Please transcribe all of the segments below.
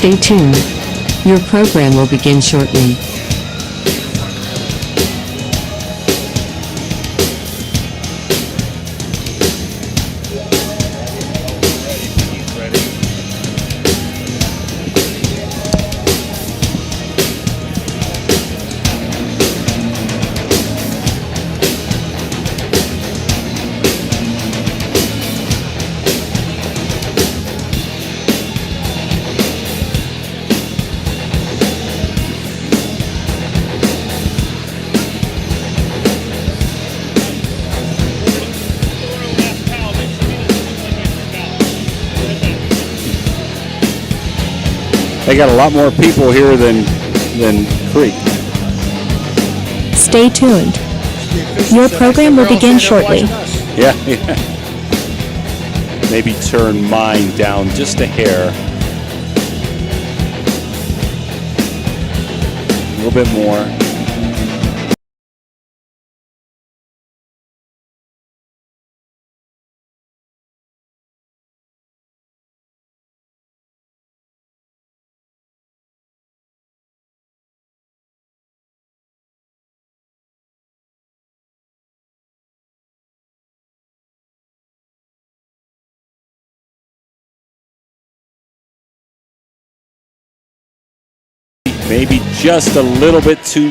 Stay tuned. Your program will begin shortly. They got a lot more people here than Creek. Stay tuned. Your program will begin shortly. Yeah. Maybe turn mine down just a hair. A little bit more. Maybe just a little bit too.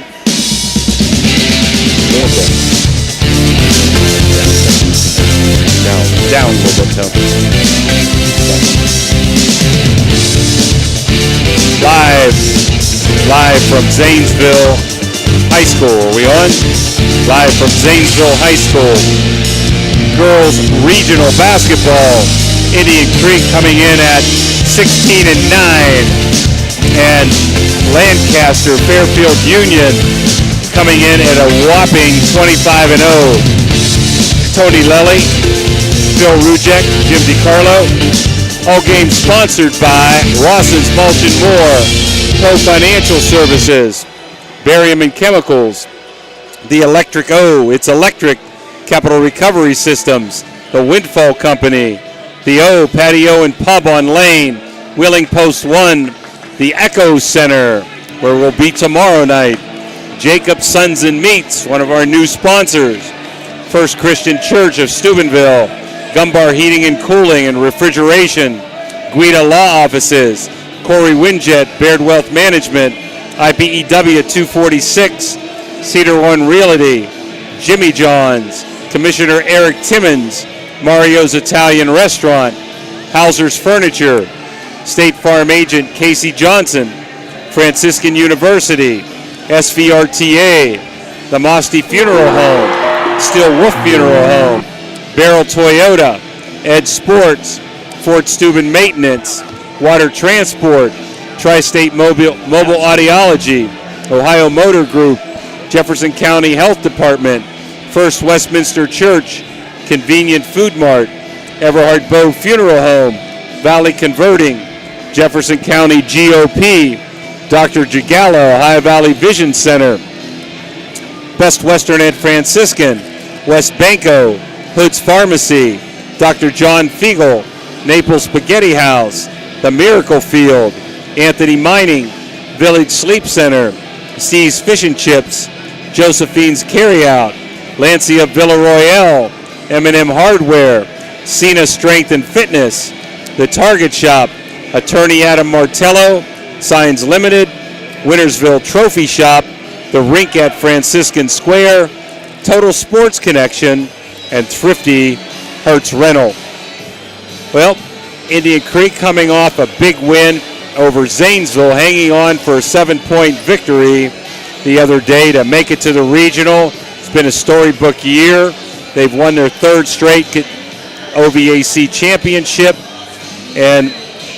Down a little bit. Live from Zanesville High School. Are we on? Live from Zanesville High School. Girls Regional Basketball. Indian Creek coming in at 16-9. And Lancaster Fairfield Union coming in at a whopping 25-0. Tony Lelly, Phil Rujek, Jim DiCarlo. All games sponsored by Ross's Mulch and More, Co Financial Services, Barium and Chemicals, The Electric O, It's Electric, Capital Recovery Systems, The Windfall Company, The O Patio and Pub on Lane, Wheeling Post 1, The Echo Center, where we'll be tomorrow night. Jacob's Sons and Meats, one of our new sponsors. First Christian Church of Steubenville. Gumbar Heating and Cooling and Refrigeration. Guida Law Offices. Corey Winjet, Baird Wealth Management. IPEW 246. Cedar One Realty. Jimmy John's. Commissioner Eric Timmons. Mario's Italian Restaurant. Hauser's Furniture. State Farm Agent Casey Johnson, Franciscan University, SVRTA, the Mosty Funeral Home, Steel Wolf Funeral Home, Barrel Toyota, Ed Sports, Fort Steuben Maintenance, Water Transport, Tri-State Mobile Audiology, Ohio Motor Group, Jefferson County Health Department, First Westminster Church, Convenient Food Mart, Everhard Bow Funeral Home, Valley Converting, Jefferson County GOP, Dr. Jagala, Ohio Valley Vision Center, Best Western and Franciscan, West Banco, Hood's Pharmacy, Dr. John Fiegel, Naples Spaghetti House, The Miracle Field, Anthony Mining, Village Sleep Center, Steve's Fish and Chips, Josephine's Carryout, Lancia Villa Royale, M&M Hardware, Cena Strength and Fitness, The Target Shop, Attorney Adam Martello, Signs Limited, Wintersville Trophy Shop, The Rink at Franciscan Square, Total Sports Connection, and Thrifty Hertz Rental. Well, Indian Creek coming off a big win over Zanesville, hanging on for a 7-point victory the other day to make it to the regional. It's been a storybook year. They've won their third straight OVAC championship, and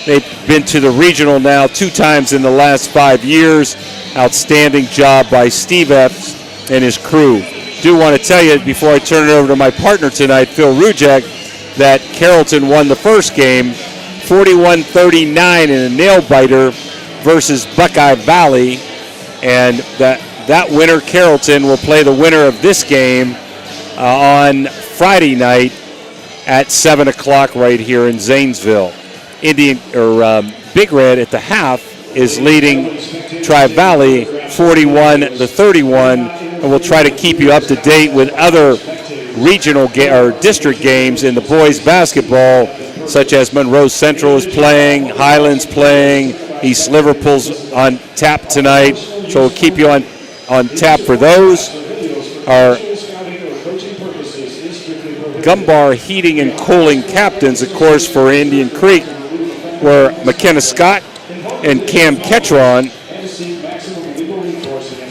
they've been to the regional now 2 times in the last 5 years. Outstanding job by Steve Epps and his crew. Do want to tell you before I turn it over to my partner tonight, Phil Rujek, that Carrollton won the first game 41-39 in a nail-biter versus Buckeye Valley, and that winner, Carrollton, will play the winner of this game on Friday night at 7 o'clock right here in Zanesville. Big Red at the half is leading Tri-Valley 41-31, and we'll try to keep you up to date with other regional or district games in the boys basketball, such as Monroe Central is playing, Highlands playing, East Liverpool's on tap tonight, so we'll keep you on tap for those. Our Gumbar Heating and Cooling captains, of course, for Indian Creek were McKenna Scott and Cam Ketron.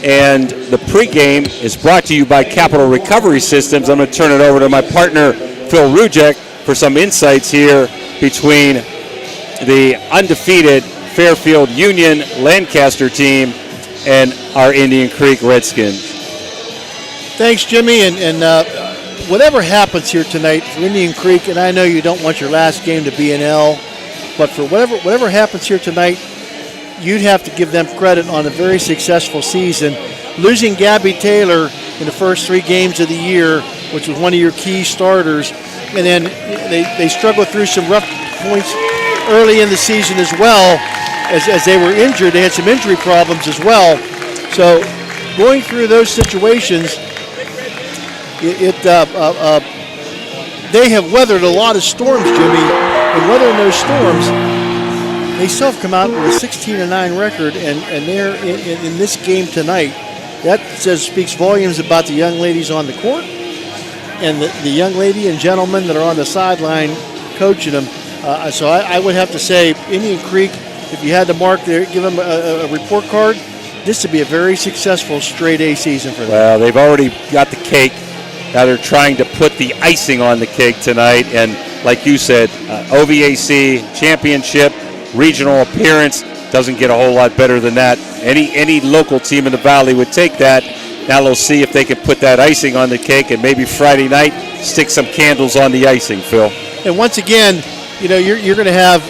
And the pregame is brought to you by Capital Recovery Systems. I'm going to turn it over to my partner, Phil Rujek, for some insights here between the undefeated Fairfield Union Lancaster team and our Indian Creek Redskins. Thanks, Jimmy. And whatever happens here tonight for Indian Creek, and I know you don't want your last game to be an L, but for whatever happens here tonight, you'd have to give them credit on a very successful season. Losing Gabby Taylor in the first 3 games of the year, which was one of your key starters, and then they struggled through some rough points early in the season as well, as they were injured. They had some injury problems as well. So going through those situations, they have weathered a lot of storms, Jimmy, and weathering those storms, they still have come out with a 16-9 record, and they're in this game tonight. That speaks volumes about the young ladies on the court and the young lady and gentlemen that are on the sideline coaching them. So I would have to say Indian Creek, if you had to mark there, give them a report card, this would be a very successful straight A season for them. Well, they've already got the cake. Now they're trying to put the icing on the cake tonight. And like you said, OVAC championship, regional appearance, doesn't get a whole lot better than that. Any local team in the Valley would take that. Now they'll see if they can put that icing on the cake, and maybe Friday night stick some candles on the icing, Phil. And once again, you're going to have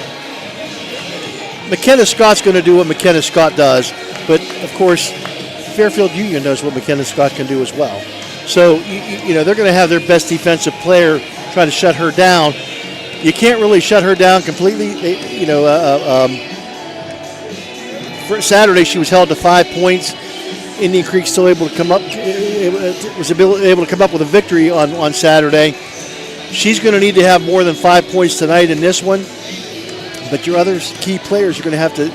McKenna Scott's going to do what McKenna Scott does, but of course Fairfield Union knows what McKenna Scott can do as well. So they're going to have their best defensive player try to shut her down. You can't really shut her down completely. For Saturday, she was held to 5 points. Indian Creek still able to come up, was able to come up with a victory on Saturday. She's going to need to have more than 5 points tonight in this one. But your other key players are going to have to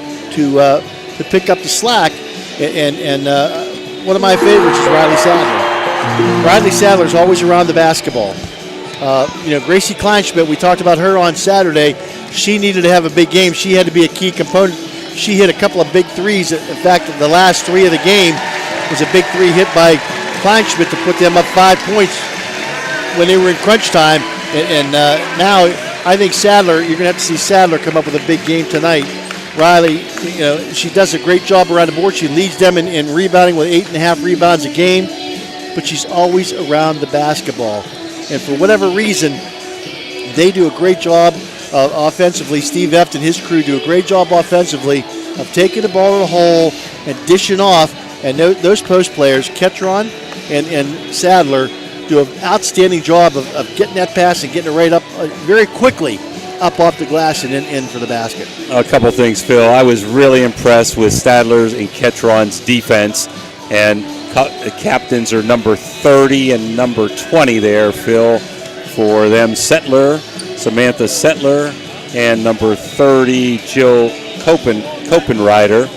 pick up the slack. And one of my favorites is Riley Sadler. Riley Sadler is always around the basketball. Gracie Kleinschmidt, we talked about her on Saturday. She needed to have a big game. She had to be a key component. She hit a couple of big threes. In fact, the last 3 of the game was a big 3 hit by Kleinschmidt to put them up 5 points when they were in crunch time. And now I think Sadler, you're going to have to see Sadler come up with a big game tonight. Riley, she does a great job around the board. She leads them in rebounding with 8.5 rebounds a game, but she's always around the basketball. And for whatever reason, they do a great job offensively. Steve Eft and his crew do a great job offensively of taking the ball to the hole and dishing off. And those post players, Ketron and Sadler, do an outstanding job of getting that pass and getting it right up very quickly up off the glass and in for the basket. A couple things, Phil. I was really impressed with Sadler's and Ketron's defense. And the captains are number 30 and number 20 there, Phil, for them. Samantha Settler, and number 30, Jill Copenrider.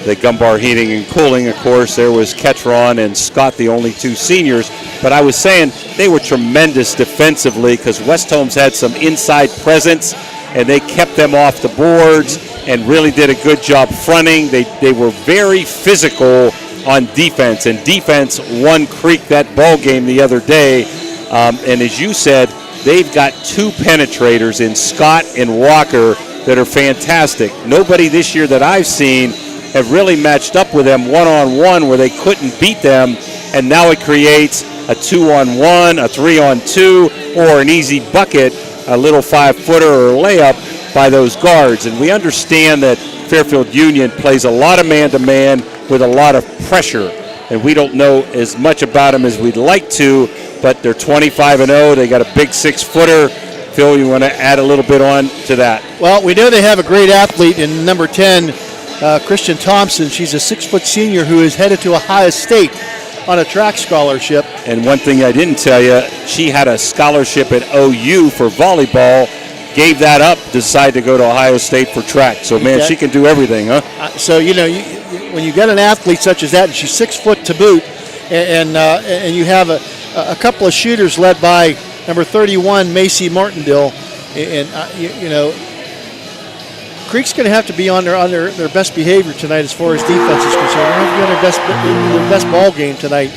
The Gumbar Heating and Cooling, of course, there was Ketron and Scott, the only 2 seniors. But I was saying they were tremendous defensively because West Holmes had some inside presence, and they kept them off the boards and really did a good job fronting. They were very physical on defense, and defense won Creek that ball game the other day. And as you said, they've got 2 penetrators in Scott and Walker that are fantastic. Nobody this year that I've seen have really matched up with them one-on-one where they couldn't beat them, and now it creates a 2-on-1, a 3-on-2, or an easy bucket, a little 5-footer or layup by those guards. And we understand that Fairfield Union plays a lot of man-to-man with a lot of pressure, and we don't know as much about them as we'd like to, but they're 25-0. They got a big 6-footer Phil, you want to add a little bit on to that? Well, we know they have a great athlete in number 10, Christian Thompson. She's a 6-foot senior who is headed to Ohio State on a track scholarship. And one thing I didn't tell you, she had a scholarship at OU for volleyball, gave that up, decided to go to Ohio State for track. So, man, she can do everything, huh? So, when you get an athlete such as that, and she's 6 foot to boot, and you have a couple of shooters led by number 31, Macy Martindale, and Creek's going to have to be on their best behavior tonight as far as defense is concerned. They're going to have to be on their best ball game tonight.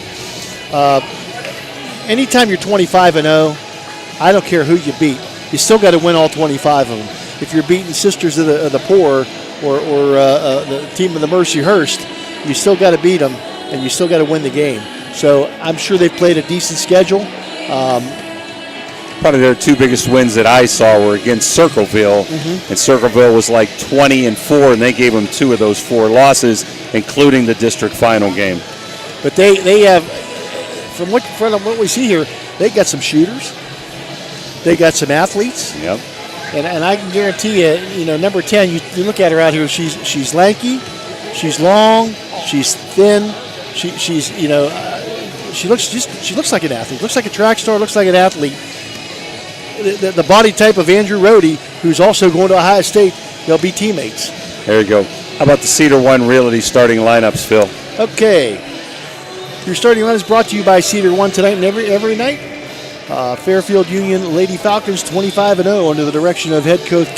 Anytime you're 25-0, I don't care who you beat. You still got to win all 25 of them. If you're beating Sisters of the Poor or the team of the Mercyhurst, you still got to beat them, and you still got to win the game. So I'm sure they've played a decent schedule. Probably their two biggest wins that I saw were against Circleville, and Circleville was like 20-4, and they gave them 2 of those 4 losses, including the district final game. But they have, from what we see here, they got some shooters, they got some athletes. Yep. And I can guarantee you, number 10, you look at her out here. She's lanky, she's long, she's thin, she looks like an athlete, looks like a track star, looks like an athlete. The body type of Andrew Rohde, who's also going to Ohio State, they'll be teammates. There you go. How about the Cedar One Realty starting lineups, Phil? Okay. Your starting lineup is brought to you by Cedar One tonight and every night. Fairfield Union Lady Falcons 25-0 under the direction of head coach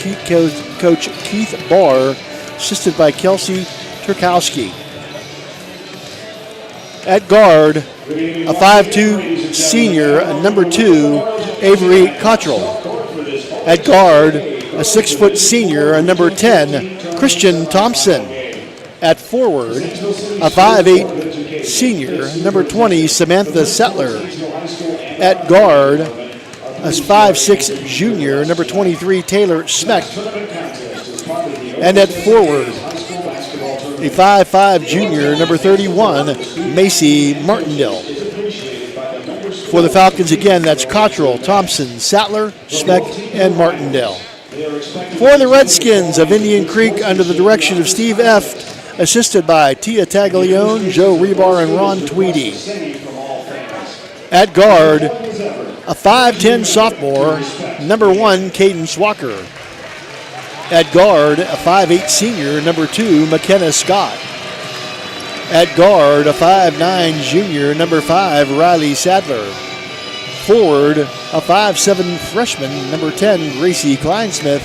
Keith Barr, assisted by Kelsey Turkowski. At guard, a 5'2 senior, number 2, Avery Cottrell. At guard, a 6-foot senior, number 10, Christian Thompson. At forward, a 5'8 senior, number 20, Samantha Settler. At guard, a 5'6 junior, number 23, Taylor Smeck. And at forward, a 5'5 junior, number 31, Macy Martindale. For the Falcons, again, that's Cottrell, Thompson, Sattler, Smeck, and Martindale. For the Redskins of Indian Creek, under the direction of Steve Eft, assisted by Tia Taglione, Joe Rebar, and Ron Tweedy. At guard, a 5'10 sophomore, number 1, Cadence Walker. At guard, a 5'8 senior, number 2, McKenna Scott. At guard, a 5'9 junior, number 5, Riley Sadler. Forward, a 5'7 freshman, number 10, Gracie Kleinsmith.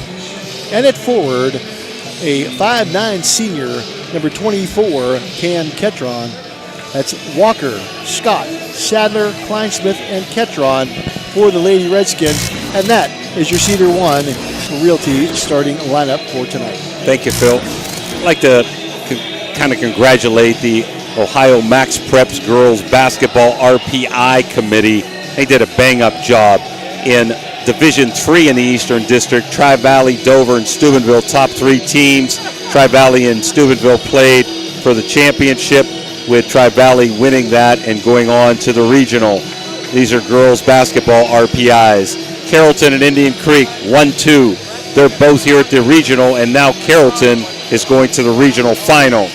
And at forward, a 5'9 senior, number 24, Cam Ketron. That's Walker, Scott, Sadler, Kleinsmith, and Ketron for the Lady Redskins. And that is your Cedar One Realty starting lineup for tonight. Thank you, Phil. I'd like to kind of congratulate the Ohio Max Preps Girls Basketball RPI Committee. They did a bang-up job in Division III in the Eastern District. Tri-Valley, Dover, and Steubenville, top 3 teams. Tri-Valley and Steubenville played for the championship, with Tri-Valley winning that and going on to the regional. These are girls basketball RPIs. Carrollton and Indian Creek, 1-2. They're both here at the regional, and now Carrollton is going to the regional final.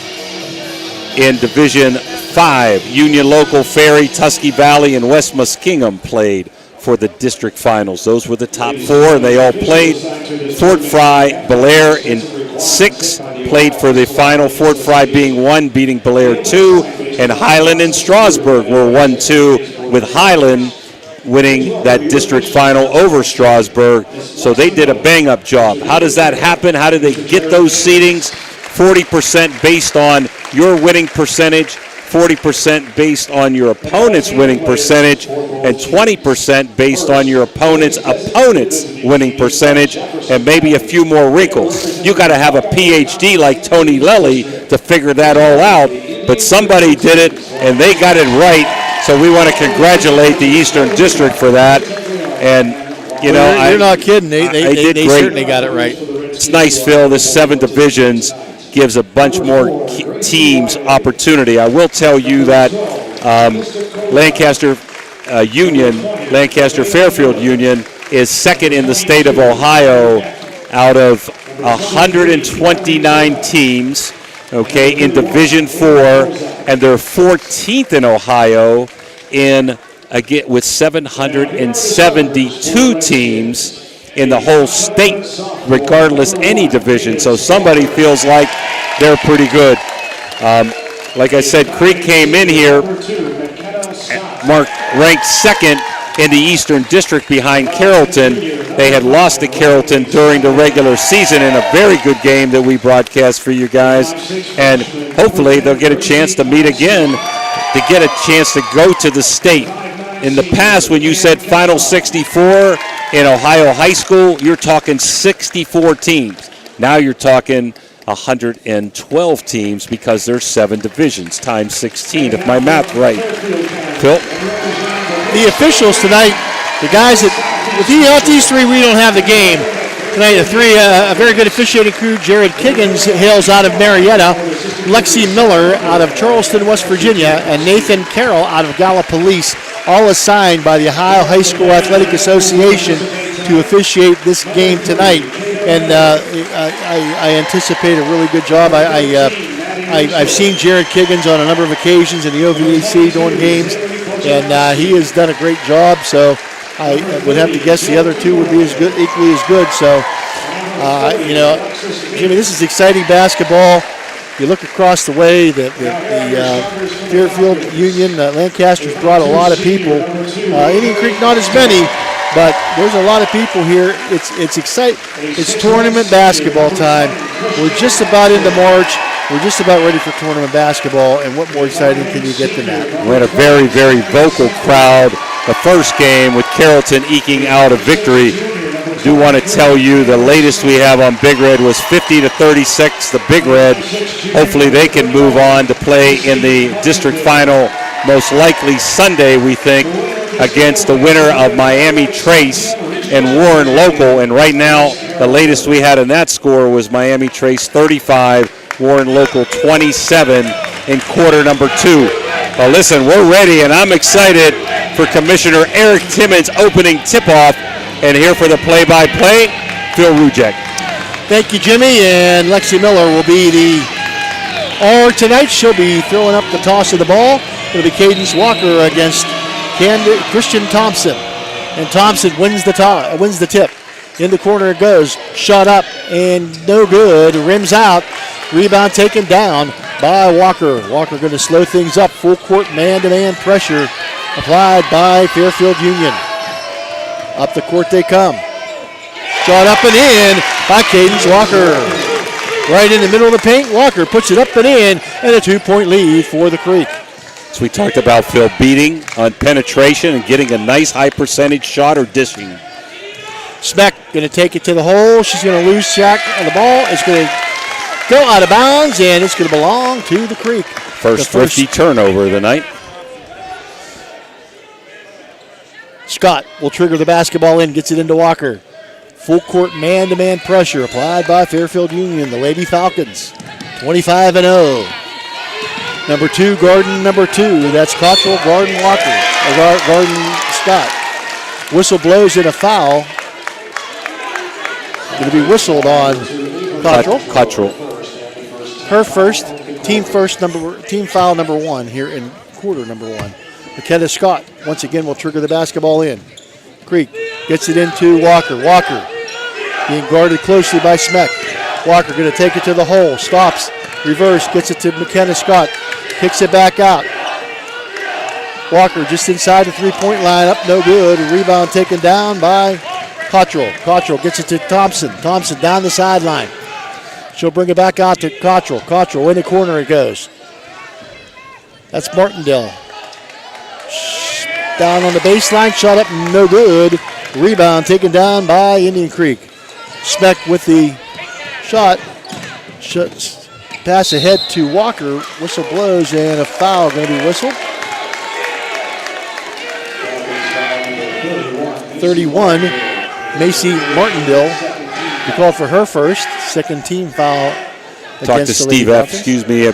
In Division 5, Union Local, Ferry, Tusky Valley, and West Muskingum played for the district finals. Those were the top 4, and they all played. Fort Fry, Belair in 6 played for the final. Fort Fry being 1, beating Belair 2, and Highland and Strasburg were 1-2, with Highland winning that district final over Strasburg. So they did a bang-up job. How does that happen? How do they get those seedings? 40% based on your winning percentage, 40% based on your opponent's winning percentage, and 20% based on your opponent's winning percentage, and maybe a few more wrinkles. You got to have a PhD like Tony Lilly to figure that all out, but somebody did it, and they got it right. So we want to congratulate the Eastern District for that. And you know, you're not kidding. They certainly got it right. It's nice, Phil. This 7 divisions gives a bunch more teams opportunity. I will tell you that Lancaster Fairfield Union is second in the state of Ohio out of 129 teams, okay, in Division IV, and they're 14th in Ohio again with 772 teams in the whole state, regardless any division. So somebody feels like they're pretty good. Like I said, Creek came in here, ranked second in the Eastern District behind Carrollton. They had lost to Carrollton during the regular season in a very good game that we broadcast for you guys. And hopefully they'll get a chance to meet again, to get a chance to go to the state. In the past, when you said Final 64 in Ohio high school, you're talking 64 teams. Now you're talking 112 teams because there's 7 divisions times 16, if my math's right. Phil? The officials tonight, the guys without these three, we don't have the game. Tonight, a very good officiating crew. Jared Kiggins hails out of Marietta, Lexi Miller out of Charleston, West Virginia, and Nathan Carroll out of Gallipolis, all assigned by the Ohio High School Athletic Association to officiate this game tonight. And I anticipate a really good job. I've seen Jared Kiggins on a number of occasions in the OVAC during games, and he has done a great job. So I would have to guess the other two would be equally as good. So, Jimmy, this is exciting basketball. You look across the way, the Fairfield Union, Lancaster's brought a lot of people. Indian Creek, not as many, but there's a lot of people here. It's exciting. It's tournament basketball time. We're just about into March. We're just about ready for tournament basketball, and what more exciting can you get than that? We had a very, very vocal crowd the first game with Carrollton eking out a victory. I do want to tell you the latest we have on Big Red was 50-36, the Big Red. Hopefully they can move on to play in the district final, most likely Sunday, we think, against the winner of Miami Trace and Warren Local. And right now, the latest we had in that score was Miami Trace 35, Warren Local 27 in quarter number 2. Well, listen, we're ready, and I'm excited for Commissioner Eric Timmons' opening tip-off. And here for the play-by-play, Phil Rujek. Thank you, Jimmy. And Lexi Miller will be the R tonight. She'll be throwing up the toss of the ball. It'll be Cadence Walker against Christian Thompson. And Thompson wins the tip. In the corner it goes. Shot up and no good. Rims out. Rebound taken down by Walker. Walker going to slow things up. Full court man-to-man pressure applied by Fairfield Union. Up the court they come. Shot up and in by Cadence Walker. Right in the middle of the paint. Walker puts it up and in, and a 2-point lead for the Creek. So we talked about Phil beating on penetration and getting a nice high percentage shot or dishing. Smeck going to take it to the hole. She's going to lose track of the ball. It's going to go out of bounds, and it's going to belong to the Creek. First thrifty turnover of the night. Scott will trigger the basketball in, gets it into Walker. Full court man-to-man pressure applied by Fairfield Union, the Lady Falcons. 25-0. Number 2, Garden number 2. That's Cottrell, Garden Walker, or Garden Scott. Whistle blows in a foul. Going to be whistled on Cottrell. Her first, team foul number 1 here in quarter number 1. McKenna Scott once again will trigger the basketball in. Creek gets it into Walker. Walker being guarded closely by Smeck. Walker going to take it to the hole. Stops. Reverse. Gets it to McKenna Scott. Kicks it back out. Walker just inside the three-point line. Up no good. Rebound taken down by Cottrell. Cottrell gets it to Thompson. Thompson down the sideline. She'll bring it back out to Cottrell. Cottrell in the corner it goes. That's Martindale. Down on the baseline, shot up, no good. Rebound taken down by Indian Creek. Smeck with the shot. Pass ahead to Walker. Whistle blows and a foul going to be whistled. 31, Macy Martindale. We called for her first. Second team foul. Talked to Steve F.,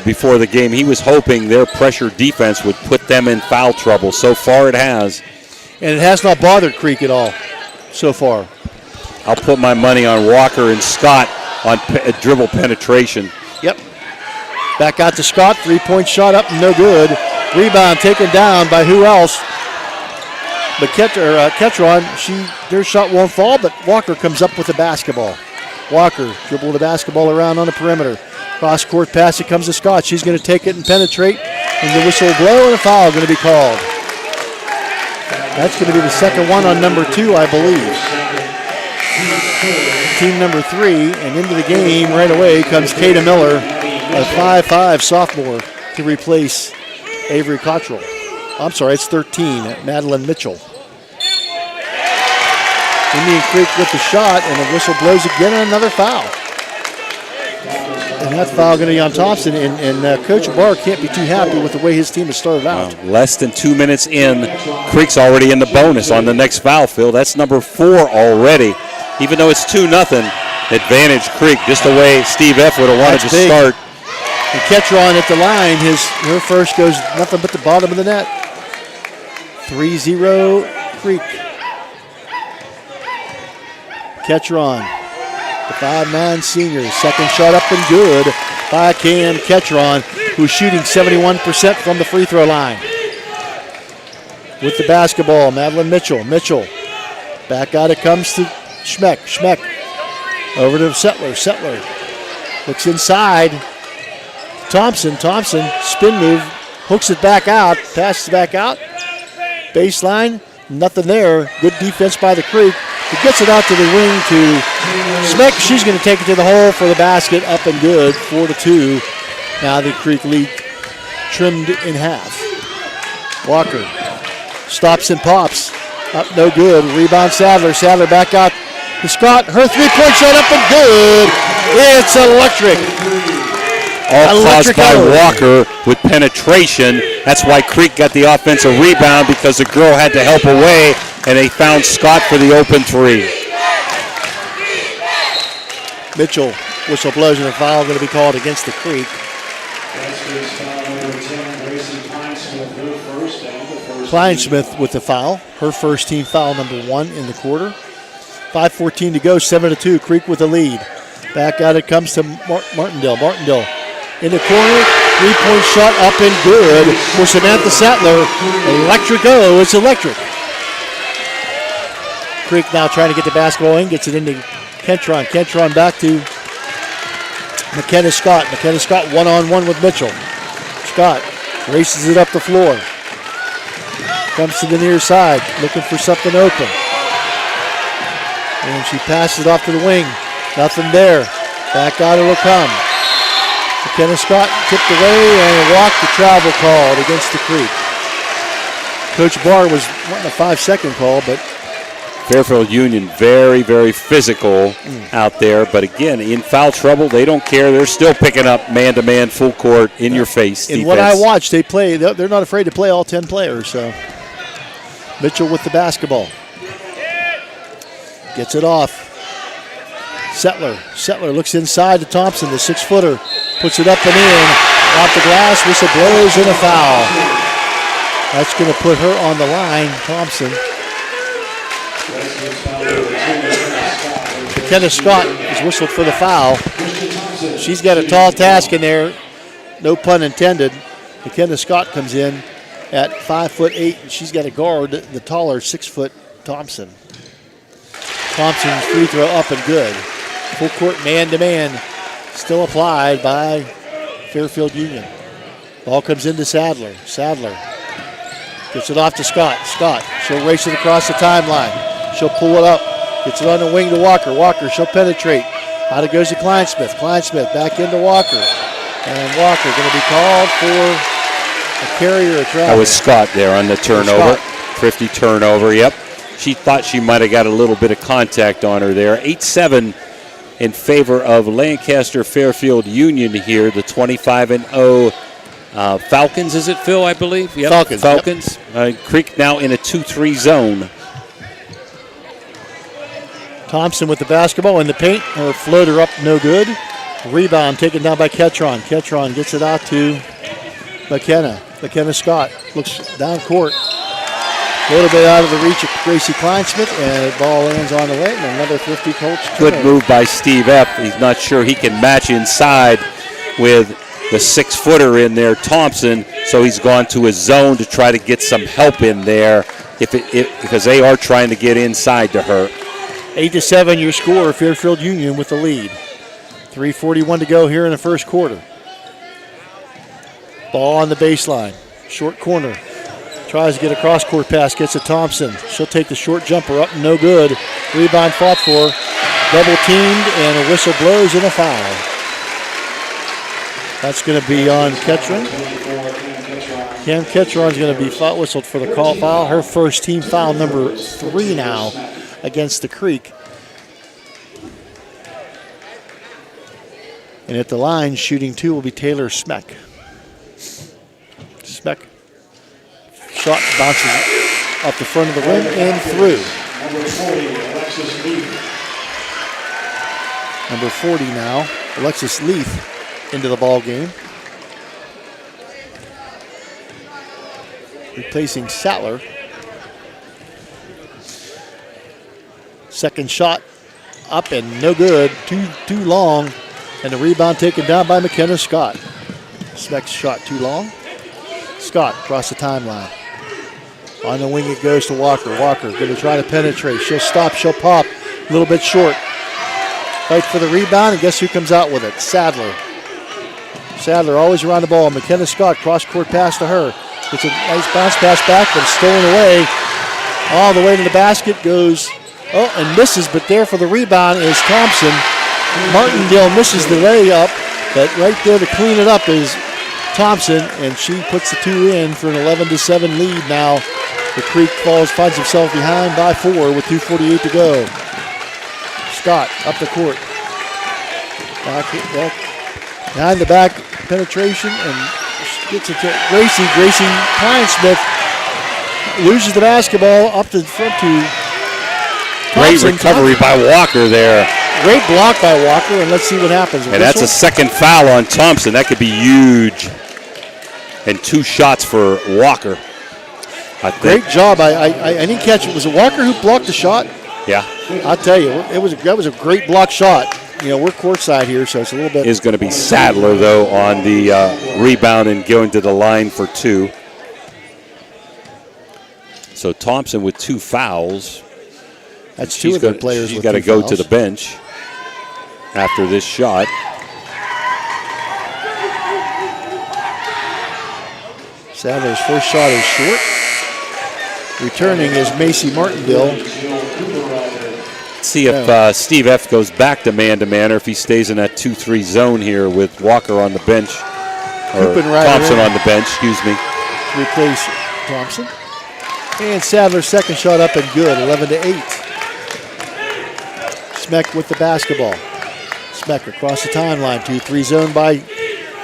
before the game. He was hoping their pressure defense would put them in foul trouble. So far it has. And it has not bothered Creek at all. so far. I'll put my money on Walker and Scott on dribble penetration. Yep. Back out to Scott. 3-point shot up, no good. Rebound taken down by who else? But Ketron, their shot won't fall, but Walker comes up with the basketball. Walker dribble the basketball around on the perimeter. Cross-court pass, it comes to Scott. She's going to take it and penetrate. And the whistle will blow and a foul going to be called. That's going to be the second one on number 2, I believe. Team number 3, and into the game right away comes Kata Miller, a 5'5" sophomore, to replace Avery Cottrell. I'm sorry, it's 13, Madeline Mitchell. Indian Creek with the shot, and the whistle blows again and another foul. And that foul going to be on Thompson, and Coach Barr can't be too happy with the way his team has started out. Less than 2 minutes in, Creek's already in the bonus on the next foul, Phil. That's number 4 already. Even though it's 2-0, advantage Creek, just the way Steve F. would have wanted to start. And Ketron at the line, her first goes nothing but the bottom of the net. 3-0 Creek. Ketron, the 5'9" senior, second shot up and good by Cam Ketron, who's shooting 71% from the free throw line. With the basketball, Madeline Mitchell. Mitchell, back out it comes to Schmeck. Schmeck over to Settler. Settler looks inside. Thompson, spin move, hooks it back out, passes back out. Baseline, nothing there. Good defense by the Creek. He gets it out to the wing to Schmeck. She's going to take it to the hole for the basket, up and good, 4-2. Now the Creek lead trimmed in half. Walker stops and pops. Up, no good. Rebound Sadler. Sadler back out to Scott. Her 3-point shot up and good. It's electric. All caused by Walker with penetration. That's why Creek got the offensive rebound, because the girl had to help away, and they found Scott for the open 3. Mitchell, whistle blows, and a foul going to be called against the Creek. Kleinsmith with the foul. Her first team foul, number 1 in the quarter. 5:14 to go, 7-2. Creek with the lead. Back out it comes to Martindale. Martindale in the corner, 3-point shot up and good for Samantha Sattler. Electric, it's electric. Creek now trying to get the basketball in, gets it into Ketron. Ketron back to McKenna Scott. McKenna Scott one-on-one with Mitchell. Scott races it up the floor. Comes to the near side, looking for something open. And she passes it off to the wing. Nothing there. Back out it'll come. McKenna Scott tipped away and walked the travel called against the Creek. Coach Barr was wanting a 5-second call, but Fairfield Union very, very physical out there. But again, in foul trouble, they don't care. They're still picking up man-to-man, full court, in-your-face defense. In what I watched, they're not afraid to play all 10 players. So Mitchell with the basketball. Gets it off. Settler looks inside to Thompson, the 6-footer. Puts it up and in. Off the glass, whistle blows, and a foul. That's going to put her on the line, Thompson. McKenna Scott is whistled for the foul. She's got a tall task in there, no pun intended. McKenna Scott comes in at 5'8", and she's got to guard the taller 6-foot Thompson. Thompson's free throw up and good. Full court man-to-man still applied by Fairfield Union. Ball comes into Sadler. Sadler gets it off to Scott. Scott, she'll race it across the timeline. She'll pull it up. Gets it on the wing to Walker. Walker, she'll penetrate. Out it goes to Kleinsmith. Kleinsmith back into Walker. And Walker going to be called for a carry or a travel. That was Scott there on the turnover. Thrifty turnover, yep. She thought she might have got a little bit of contact on her there. 8-7 in favor of Lancaster Fairfield Union here. The 25-0 Falcons, is it, Phil, I believe? Yep. Falcons. Yep. Creek now in a 2-3 zone. Thompson with the basketball in the paint. Her floater up, no good. Rebound taken down by Ketron. Ketron gets it out to McKenna. McKenna Scott looks down court. A little bit out of the reach of Gracie Kleinsmith, and the ball lands on the way, and another Thrifty Colts. Good move by Steve F. He's not sure he can match inside with the 6-footer in there, Thompson, so he's gone to his zone to try to get some help in there because they are trying to get inside to her. 8-7 your score, Fairfield Union with the lead. 3:41 to go here in the first quarter. Ball on the baseline, short corner. Tries to get a cross-court pass, gets it Thompson. She'll take the short jumper up, no good. Rebound fought for, double teamed, and a whistle blows and a foul. That's going to be on Ketron. Cam Ketron's going to be whistled for the call foul. Her first team foul, number 3 now against the Creek. And at the line, shooting 2 will be Taylor Smeck. Smeck. Shot bounces up the front of the rim and through. Number 40 now, Alexis Leith into the ball game. Replacing Sattler. Second shot up and no good, too long. And the rebound taken down by McKenna Scott. Smeck's shot too long. Scott across the timeline. On the wing it goes to Walker. Walker going to try to penetrate. She'll stop, she'll pop. A little bit short. Fight for the rebound, and guess who comes out with it? Sadler. Sadler always around the ball. McKenna Scott, cross-court pass to her. Gets a nice bounce pass back, but stolen away. All the way to the basket goes, and misses, but there for the rebound is Thompson. Martindale misses the layup, but right there to clean it up is Thompson, and she puts the 2 in for an 11-7 lead now. The Creek finds himself behind by 4 with 2:48 to go. Scott up the court. Back, behind the back penetration and gets it to Gracie. Gracie Kleinsmith loses the basketball up to front to Thompson. Great recovery by Walker there. Great block by Walker, and let's see what happens. And that's a second foul on Thompson. That could be huge. And 2 shots for Walker. Great job. I didn't catch it. Was it Walker who blocked the shot? Yeah. I'll tell you, that was a great block shot. You know, we're courtside here, so it's a little bit. Is going to be Sadler, though, on the rebound and going to the line for 2. So Thompson with 2 fouls. That's 2 of the players. She's got to go to the bench after this shot. Sadler's first shot is short. Returning is Macy Martindale. Let's see if Steve F. goes back to man-to-man or if he stays in that 2-3 zone here with Walker on the bench. Or Thompson on the bench, excuse me. Replace Thompson. And Sadler's second shot up and good, 11-8. Smeck with the basketball. Smeck across the timeline, 2-3 zone by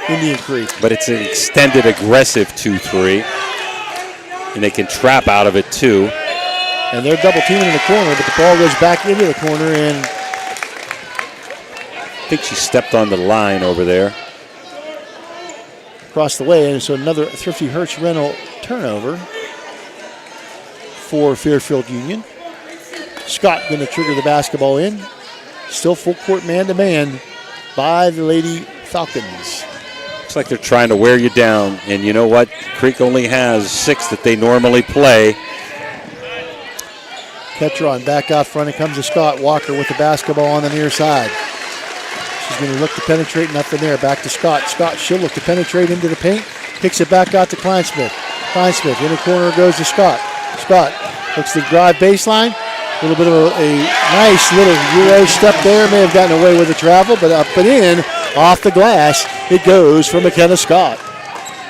Indian Creek. But it's an extended, aggressive 2-3. And they can trap out of it, too. And they're double teaming in the corner, but the ball goes back into the corner, and I think she stepped on the line over there. Across the way, and so another Thrifty Hertz rental turnover for Fairfield Union. Scott going to trigger the basketball in. Still full court man-to-man by the Lady Falcons. Looks like they're trying to wear you down. And you know what? Creek only has 6 that they normally play. Ketron back out front. It comes to Scott. Walker with the basketball on the near side. She's going to look to penetrate. Nothing there. Back to Scott. Scott, she'll look to penetrate into the paint. Kicks it back out to Kleinsmith. Kleinsmith in the corner goes to Scott. Scott looks to drive baseline. A little bit of a nice little Euro step there. May have gotten away with the travel, but up and in. Off the glass, it goes for McKenna Scott.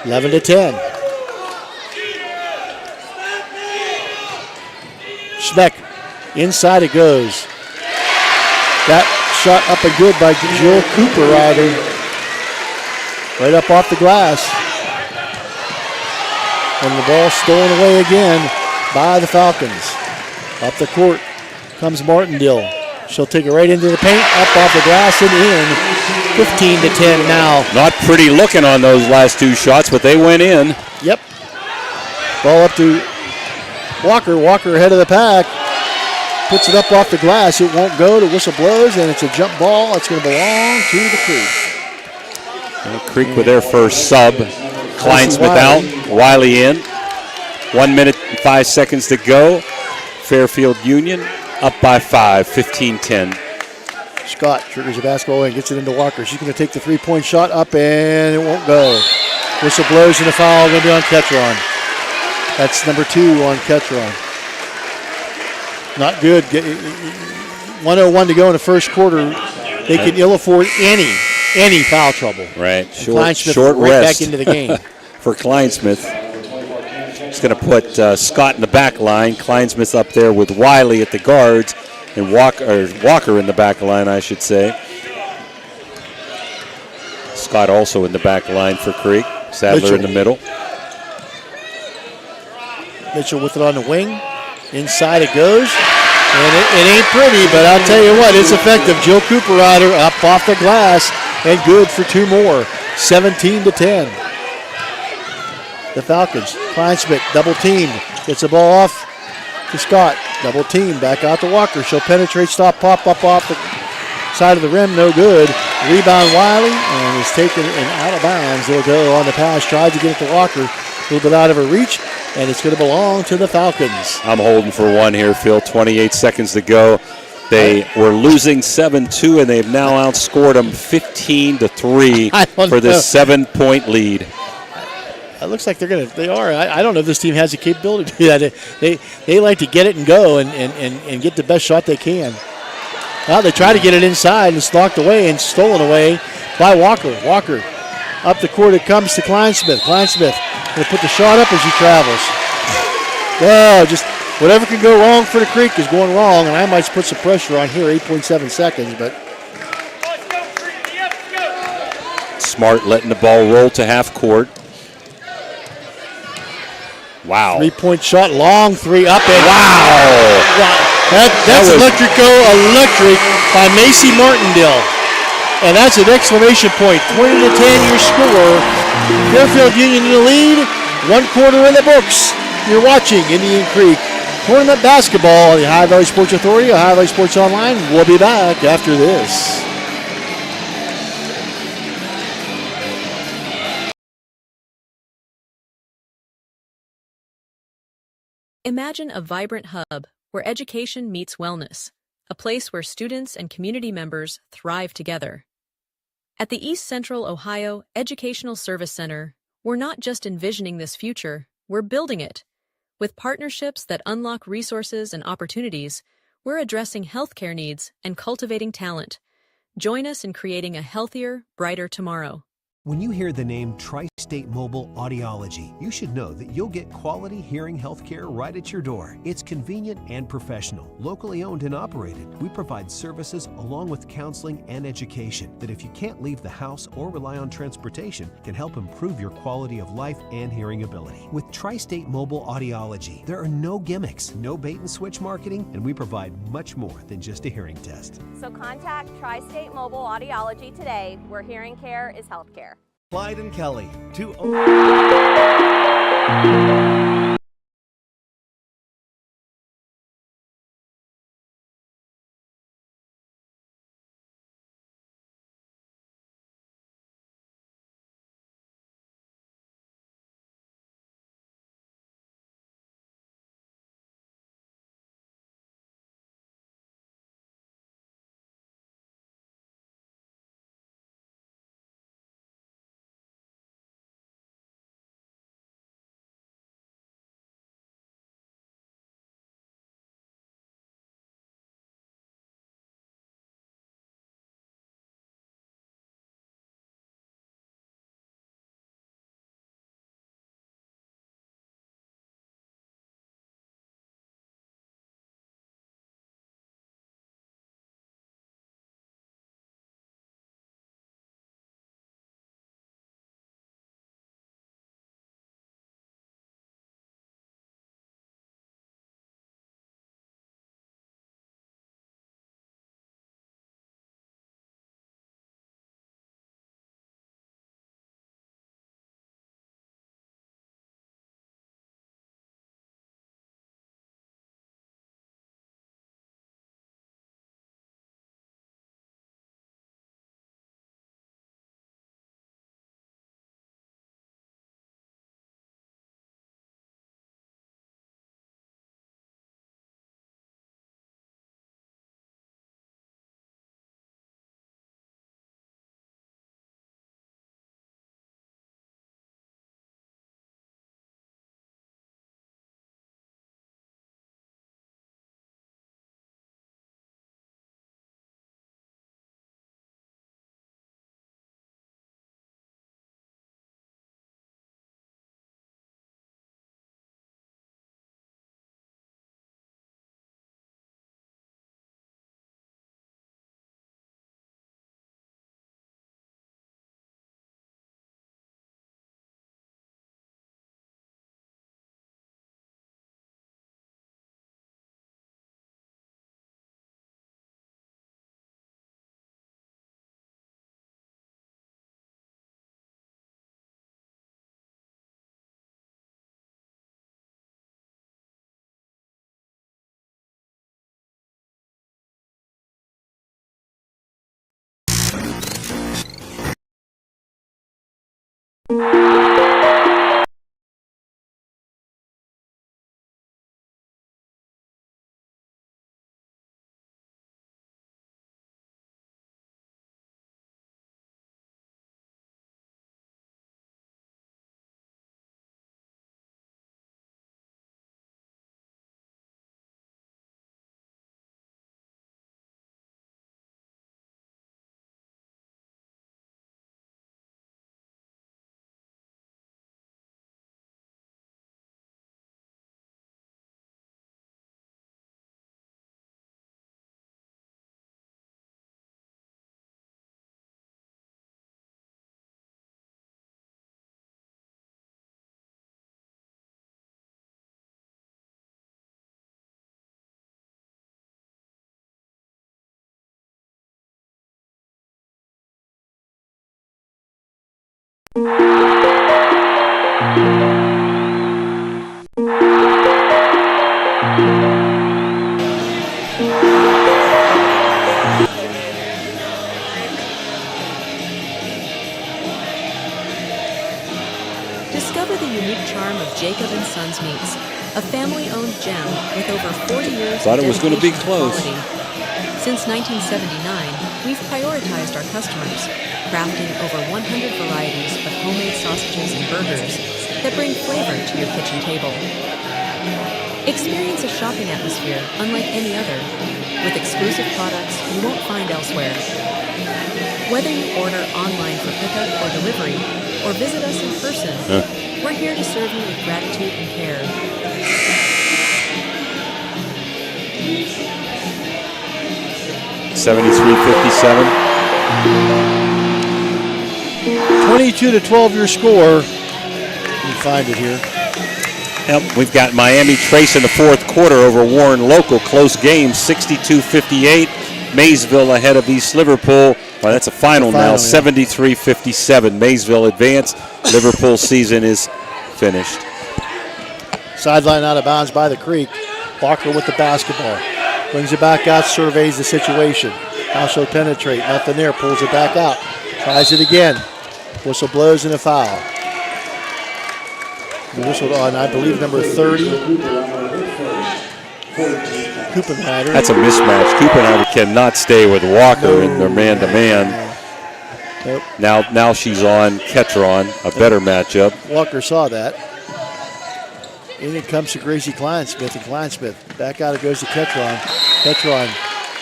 11-10. Schmeck, inside it goes. That shot up and good by Jill Cooper, rather. Right up off the glass. And the ball stolen away again by the Falcons. Up the court comes Martindale. She'll take it right into the paint, up off the glass and in. 15-10 now. Not pretty looking on those last 2 shots, but they went in. Yep. Ball up to Walker ahead of the pack. Puts it up off the glass. It won't go. The whistle blows, and it's a jump ball. It's going to belong to the Creek. And Creek with their first sub. Kleinsmith out. Wiley in. 1 minute and 5 seconds to go. Fairfield Union up by 5, 15-10. Scott triggers the basketball and gets it into Walker. She's going to take the three-point shot up, and it won't go. Whistle blows, and the foul going to be on Ketron. That's number 2 on Ketron. Not good. 1:01 to go in the first quarter. They can ill afford any foul trouble. Right. Short rest back into the game. For Kleinsmith. He's going to put Scott in the back line. Kleinsmith up there with Wiley at the guards, and Walker in the back line, I should say. Scott also in the back line for Creek. Sadler in the middle. Mitchell with it on the wing. Inside it goes. And it ain't pretty, but I'll tell you what, it's effective. Jill Cooperrider up off the glass and good for 2 more. 17-10. The Falcons. Kleinsmith double team. Gets the ball off to Scott. Double team. Back out to Walker. She'll penetrate, stop, pop up off the side of the rim. No good. Rebound Wiley and is taken and out of bounds. They'll go on the pass. Tried to get it to Walker. A little bit out of her reach, and it's going to belong to the Falcons. I'm holding for one here, Phil. 28 seconds to go. They were losing 7-2, and they've now outscored them 15-3 for this 7-point lead. It looks like they are. I don't know if this team has the capability to do that. They like to get it and go and get the best shot they can. Well, they try to get it inside, and it's knocked away and stolen away by Walker. Walker up the court it comes to Kleinsmith. Kleinsmith going to put the shot up as he travels. Well, just whatever can go wrong for the Creek is going wrong, and I might put some pressure on here, 8.7 seconds, but. Smart letting the ball roll to half court. Wow. 3-point shot, long three up and wow. That's electric by Macy Martindale. And that's an exclamation point. 20-10 your score. Fairfield Union in the lead. 1 quarter in the books. You're watching Indian Creek Tournament Basketball on the Ohio Valley Sports Authority, Ohio Valley Sports Online. We'll be back after this. Imagine a vibrant hub where education meets wellness, a place where students and community members thrive together. At the East Central Ohio Educational Service Center, we're not just envisioning this future, we're building it. With partnerships that unlock resources and opportunities, we're addressing healthcare needs and cultivating talent. Join us in creating a healthier, brighter tomorrow. When you hear the name Tri-State Mobile Audiology, you should know that you'll get quality hearing healthcare right at your door. It's convenient and professional, locally owned and operated. We provide services along with counseling and education that, if you can't leave the house or rely on transportation, can help improve your quality of life and hearing ability. With Tri-State Mobile Audiology, there are no gimmicks, no bait and switch marketing, and we provide much more than just a hearing test. So contact Tri-State Mobile Audiology today, where hearing care is healthcare. Clyde and Kelly, Discover the unique charm of Jacob & Sons Meats, a family-owned gem with over 40 years Thought of it was gonna be dedication to close. quality. Since 1979, we've prioritized our customers, crafting over 100 varieties of homemade sausages and burgers that bring flavor to your kitchen table. Experience a shopping atmosphere unlike any other, with exclusive products you won't find elsewhere. Whether you order online for pickup or delivery, or visit us in person, we're here to serve you with gratitude and care. $73.57. 22-12 your score. Let me find it here. Yep, we've got Miami Trace in the fourth quarter over Warren Local. Close game, 62-58. Maysville ahead of East Liverpool. Well, that's a final now, 73-57. Maysville advanced. Liverpool season is finished. Sideline out of bounds by the Creek. Walker with the basketball. Brings it back out, surveys the situation. Now she'll penetrate, nothing there, pulls it back out. Tries it again. Whistle blows and a foul. The whistle on, I believe, number 30. Kupenheider. That's a mismatch. Kupenheider cannot stay with Walker in their man-to-man. Nope. Now she's on Ketron, a better matchup. Walker saw that. In it comes to Gracie Kleinsmith, and Kleinsmith back out it goes to Ketron. Ketron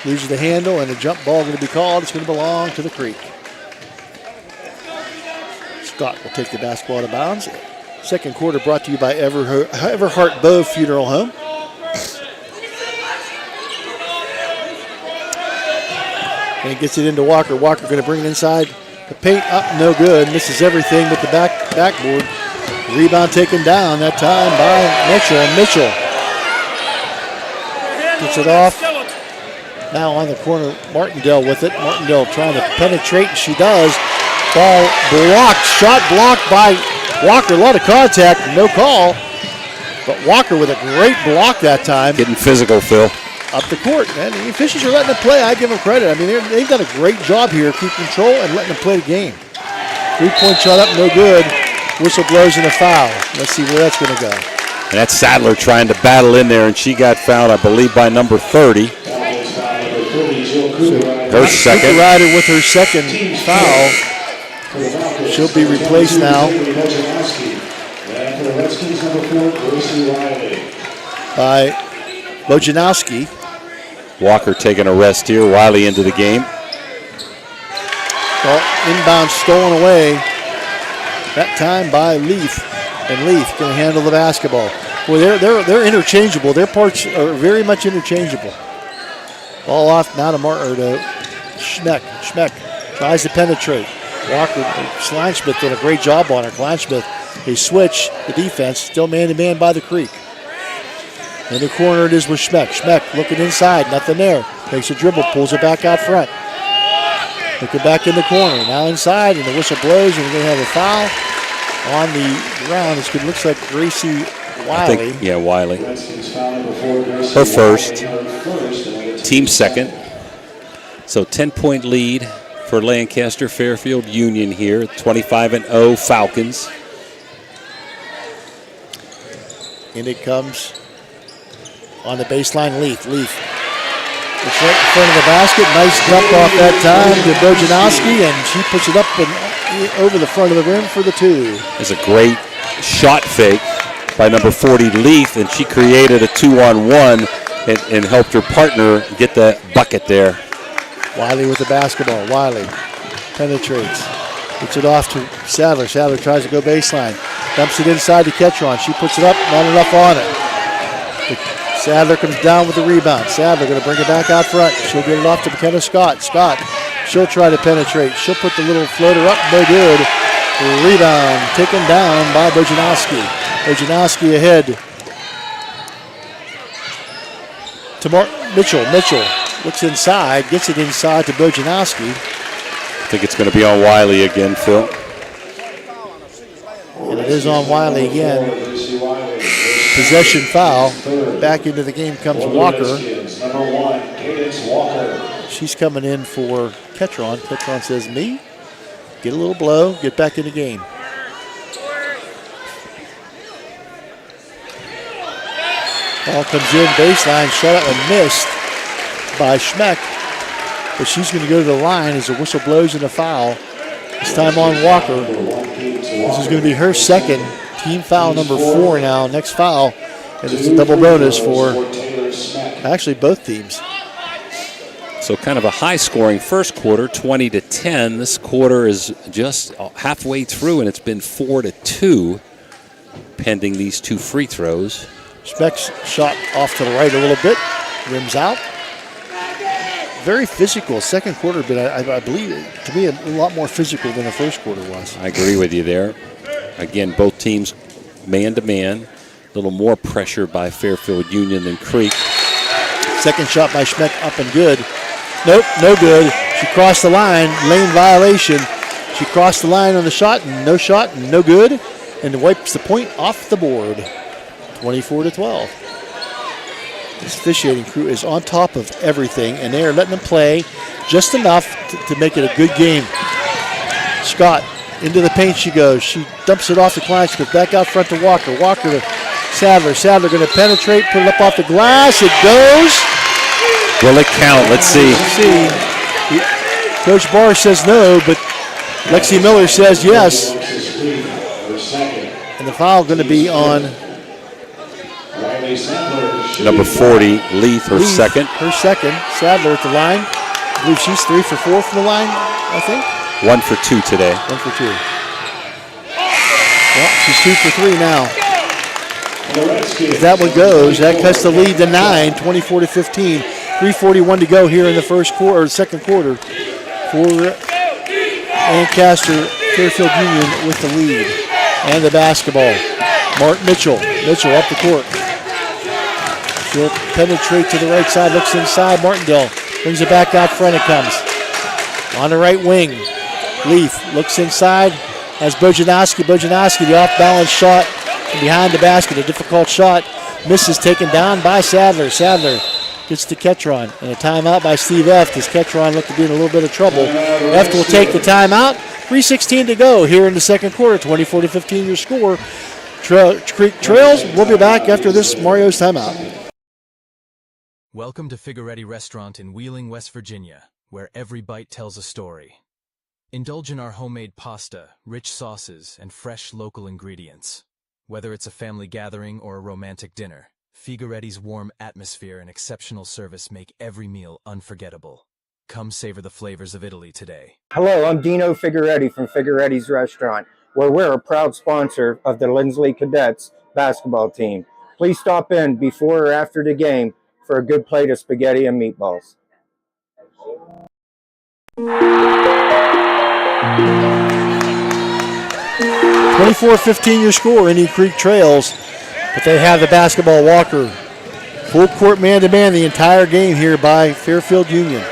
loses the handle, and a jump ball going to be called. It's going to belong to the Creek. Scott will take the basketball out of bounds. Second quarter brought to you by Everhart Bow Funeral Home. And he gets it into Walker. Walker going to bring it inside. The paint up, no good. Misses everything with the backboard. Rebound taken down that time by Mitchell. And Mitchell gets it off. Now on the corner, Martindale with it. Martindale trying to penetrate, and she does. Ball blocked. Shot blocked by Walker. A lot of contact, no call. But Walker with a great block that time. Getting physical, Phil. Up the court, man. The officials are letting them play. I give them credit. I mean, they've done a great job here, keep control and letting them play the game. 3-point shot up, no good. Whistle blows in a foul. Let's see where that's going to go. And that's Sadler trying to battle in there, and she got fouled, I believe, by number 30. Her second. Ryder with her second foul. She'll be replaced now by Bojanowski. Walker taking a rest here. Wiley into the game. Ball inbound stolen away. That time by Leaf. And Leaf can handle the basketball. Well, they're interchangeable. Their parts are very much interchangeable. Ball off now to Schmeck. Schmeck tries to penetrate. Walker, Kleinsmith did a great job on her. Kleinsmith, they switch the defense. Still man-to-man by the Creek. In the corner it is with Schmeck. Schmeck looking inside, nothing there. Takes a dribble, pulls it back out front. Looking back in the corner, now inside, and the whistle blows, and we're going to have a foul on the ground. It looks like Gracie Wiley. Wiley. Her first, team second. So 10-point lead, for Lancaster Fairfield Union here, 25-0 Falcons. In it comes on the baseline, Leaf. It's right in front of the basket. Nice dump off that time to Bojanowski, and she puts it up and over the front of the rim for the 2. It's a great shot fake by number 40, Leaf, and she created a 2-on-1 and helped her partner get the bucket there. Wiley with the basketball. Wiley penetrates. Gets it off to Sadler. Sadler tries to go baseline. Dumps it inside to Ketron. She puts it up, not enough on it. Sadler comes down with the rebound. Sadler going to bring it back out front. She'll get it off to McKenna Scott. Scott, she'll try to penetrate. She'll put the little floater up, no good. Rebound taken down by Bojanowski. Bojanowski ahead to Mitchell. Mitchell looks inside, gets it inside to Bojanowski. I think it's going to be on Wiley again, Phil. And it is on Wiley again. Possession foul. Back into the game comes Walker. She's coming in for Ketron. Ketron says, me? Get a little blow, get back in the game. Ball comes in, baseline, shut up and missed by Schmeck. But she's going to go to the line as the whistle blows in a foul. This time on Walker. This is going to be her second. Team foul number 4 now. Next foul. And it's a double bonus for actually both teams. So kind of a high-scoring first quarter, 20-10. This quarter is just halfway through, and it's been 4-2 pending these 2 free throws. Schmeck's shot off to the right a little bit. Rims out. Very physical second quarter, but I believe to be a lot more physical than the first quarter was. I agree with you there. Again, both teams man-to-man. A little more pressure by Fairfield Union than Creek. Second shot by Schmeck up and good. Nope, no good. She crossed the line, lane violation. She crossed the line on the shot, and no good. And wipes the point off the board. 24-12. This officiating crew is on top of everything, and they are letting them play just enough to make it a good game. Scott, into the paint she goes. She dumps it off the Kleinsmith, back out front to Walker. Walker to Sadler. Sadler going to penetrate, put it up off the glass. It goes. Will it count? Let's see. Coach Barr says no, but Lexi Miller says yes. And the foul going to be on number 40, Leith, her second. Her second. Sadler at the line. I believe she's 3 for 4 from the line, I think. 1 for 2 today. 1 for 2. Well, she's 2 for 3 now. If that one goes, that cuts the lead to 9, 24-15. 3:41 to go here in the second quarter for Lancaster Fairfield Union with the lead. And the basketball. Mark Mitchell up the court. She'll penetrate to the right side, looks inside. Martindale brings it back out front. It comes on the right wing. Leaf looks inside, has Bojanowski. Bojanowski, the off-balance shot from behind the basket, a difficult shot. Misses, taken down by Sadler. Sadler gets to Ketron, and a timeout by Steve Eft as Ketron looked to be in a little bit of trouble. Eft will take the timeout. 3:16 to go here in the second quarter. 24-15 your score. Creek trails. We'll be back after this Mario's timeout. Welcome to Figueretti Restaurant in Wheeling, West Virginia, where every bite tells a story. Indulge in our homemade pasta, rich sauces, and fresh local ingredients. Whether it's a family gathering or a romantic dinner, Figueretti's warm atmosphere and exceptional service make every meal unforgettable. Come savor the flavors of Italy today. Hello, I'm Dino Figueretti from Figueretti's Restaurant, where we're a proud sponsor of the Lindsley Cadets basketball team. Please stop in before or after the game for a good plate of spaghetti and meatballs. 24-15 your score. Indian Creek trails, but they have the basketball. Walker, full court man-to-man the entire game here by Fairfield Union.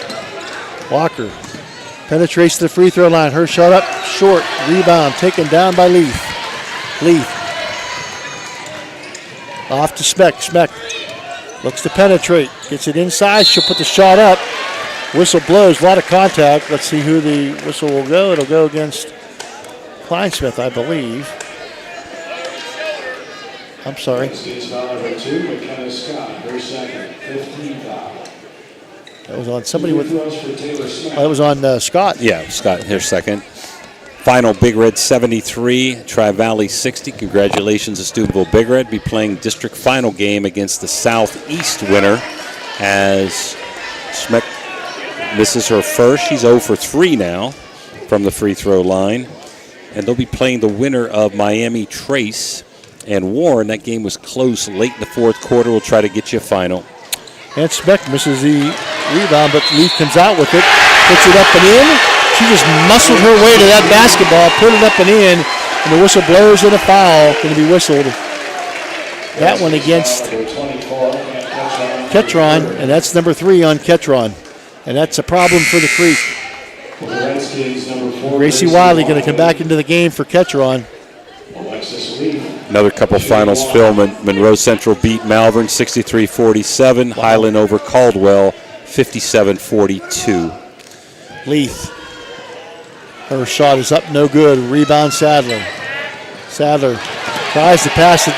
Walker penetrates to the free throw line. Her shot up short. Rebound taken down by Leaf. Leaf off to Schmeck. Schmeck looks to penetrate. Gets it inside. She'll put the shot up. Whistle blows, a lot of contact. Let's see who the whistle will go. It'll go against Kleinsmith, I believe. I'm sorry. That was on somebody with. That was on Scott. Yeah, Scott here second. Final Big Red 73, Tri-Valley 60. Congratulations to Steubenville Big Red. Be playing district final game against the Southeast winner as Schmeck misses her first. She's 0 for 3 now from the free throw line. And they'll be playing the winner of Miami Trace and Warren. That game was close late in the fourth quarter. We'll try to get you a final. And Schmeck misses the rebound, but Leaf comes out with it, puts it up and in. She just muscled her way to that basketball, put it up and in, and the whistle blows and a foul going to be whistled. That one against Ketron, and that's number 3 on Ketron. And that's a problem for the Creek. Gracie Wiley going to come back into the game for Ketron. Another couple finals, Phil. Monroe Central beat Malvern 63-47. Wow. Highland over Caldwell 57-42. Leith. Her shot is up, no good. Rebound Sadler. Sadler tries to pass it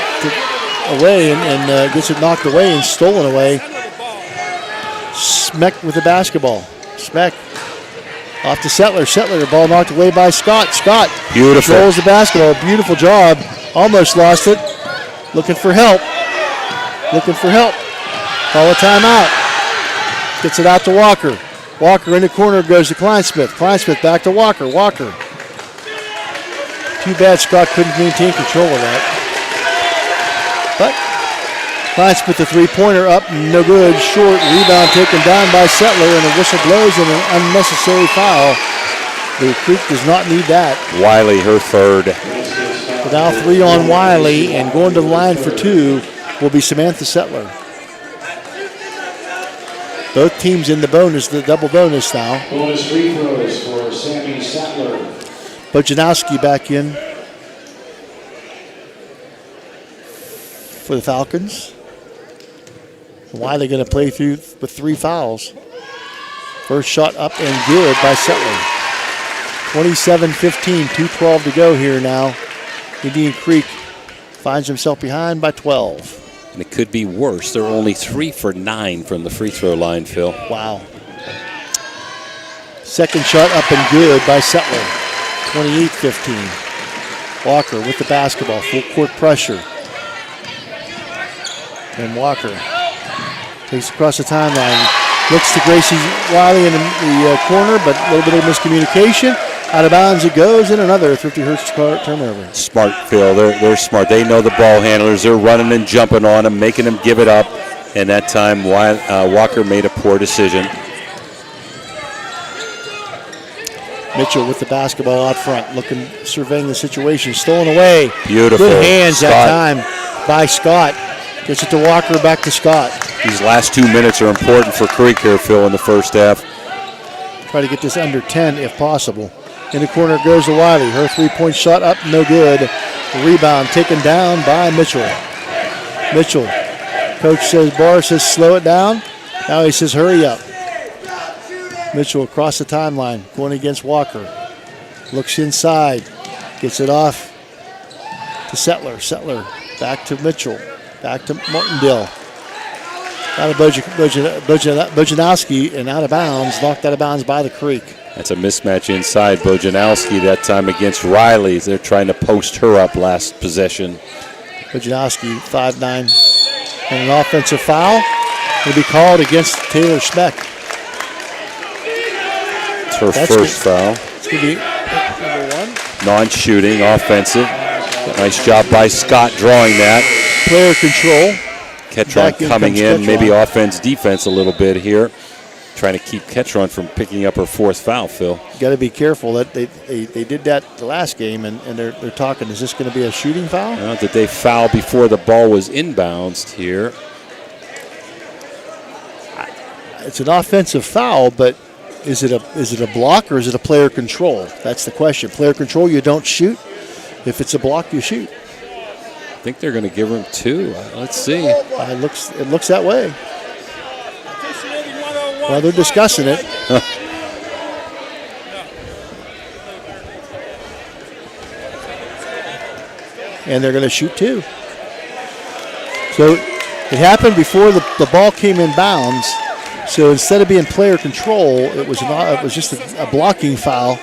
away and gets it knocked away and stolen away. Schmeck with the basketball. Schmeck off to Settler. Settler, ball knocked away by Scott. Scott beautiful. Controls the basketball. Beautiful job. Almost lost it. Looking for help. Looking for help. Call a timeout. Gets it out to Walker. Walker in the corner goes to Kleinsmith. Kleinsmith back to Walker. Walker. Too bad Scott couldn't maintain control of that. But Kleinsmith the three-pointer up, no good. Short rebound taken down by Settler, and a whistle blows and an unnecessary foul. The Creek does not need that. Wiley, her third. But now 3 on Wiley, and going to the line for 2 will be Samantha Settler. Both teams in the bonus, the double bonus now. Bonus free throws for Sammy Sattler. Bojanowski back in for the Falcons. Wiley going to play through with 3 fouls. First shot up and good by Settler. 27-15, 2:12 to go here now. Indian Creek finds himself behind by 12. And it could be worse. They're only 3 for 9 from the free throw line, Phil. Wow. Second shot up and good by Settler. 28-15. Walker with the basketball. Full court pressure. And Walker takes across the timeline. Looks to Gracie Wiley in the corner, but a little bit of miscommunication. Out of bounds it goes, and another 50 Hertz turnover. Smart, Phil. They're smart. They know the ball handlers. They're running and jumping on them, making them give it up. And that time, Walker made a poor decision. Mitchell with the basketball out front, surveying the situation. Stolen away. Beautiful. Good hands Scott. that time by Scott. Gets it to Walker, back to Scott. These last 2 minutes are important for Creek here, Phil, in the first half. Try to get this under 10 if possible. In the corner goes to Wiley. Her three-point shot up, no good. Rebound taken down by Mitchell. Mitchell. Coach says, Barr says slow it down. Now he says hurry up. Mitchell across the timeline, going against Walker. Looks inside. Gets it off to Settler. Settler back to Mitchell. Back to Martindale. Out of Bojanowski and out of bounds. Knocked out of bounds by the Creek. That's a mismatch inside. Bojanowski that time against Riley. They're trying to post her up last possession. Bojanowski, 5'9", and an offensive foul will be called against Taylor Schmeck. It's her first foul. It's going to be number 1. Non-shooting, offensive. Nice job by Scott drawing that. Player control. Ketron coming in, maybe offense, defense a little bit here. Trying to keep Ketron from picking up her 4th foul, Phil. Got to be careful. That they did that the last game, and they're talking, is this going to be a shooting foul? Well, did they foul before the ball was inbounds here? It's an offensive foul, but is it a block or is it a player control? That's the question. Player control, you don't shoot. If it's a block, you shoot. I think they're going to give him 2. Let's see. It looks that way. Well, they're discussing it. And they're going to shoot 2. So it happened before the ball came in bounds. So instead of being player control, it was just a blocking foul.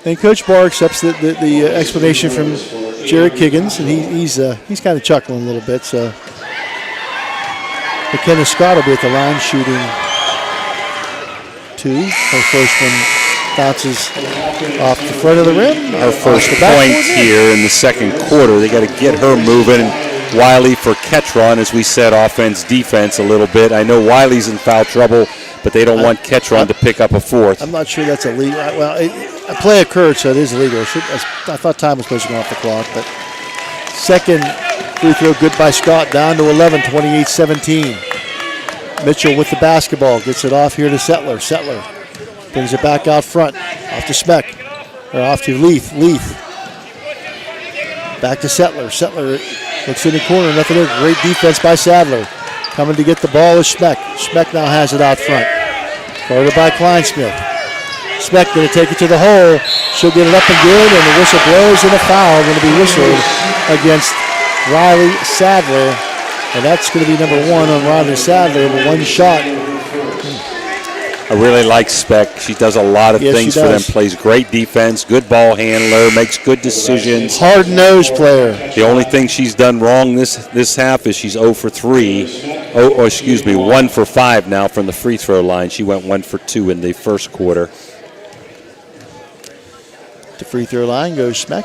And Coach Barr accepts the explanation from Jared Kiggins, and he's kind of chuckling a little bit. So McKenna Scott will be at the line shooting 2. Her first one bounces off the front of the rim. Our first point here in the second quarter. They got to get her moving. Wiley for Ketron, as we said, offense, defense a little bit. I know Wiley's in foul trouble, but they don't want Ketron to pick up a 4th. I'm not sure that's illegal. Well, a play occurred, so it is illegal. I thought time was supposed to go off the clock, but second free throw good by Scott, down to 11, 28-17. Mitchell with the basketball, gets it off here to Settler. Settler brings it back out front, off to Smeck, or off to Leith. Back to Settler. Settler looks in the corner, nothing there. Great defense by Sadler. Coming to get the ball is Smeck. Smeck now has it out front. Guarded by Kleinsmith. Smeck going to take it to the hole. She'll get it up and good, and the whistle blows, and a foul going to be whistled against Riley Sadler. And that's going to be number 1 on Riley Sadler, with 1 shot. I really like Speck. She does a lot of things for them. Plays great defense, good ball handler, makes good decisions. Hard-nosed player. The only thing she's done wrong this half is she's 0 for 3. 1 for 5 now from the free throw line. She went 1 for 2 in the first quarter. The free throw line goes Smeck.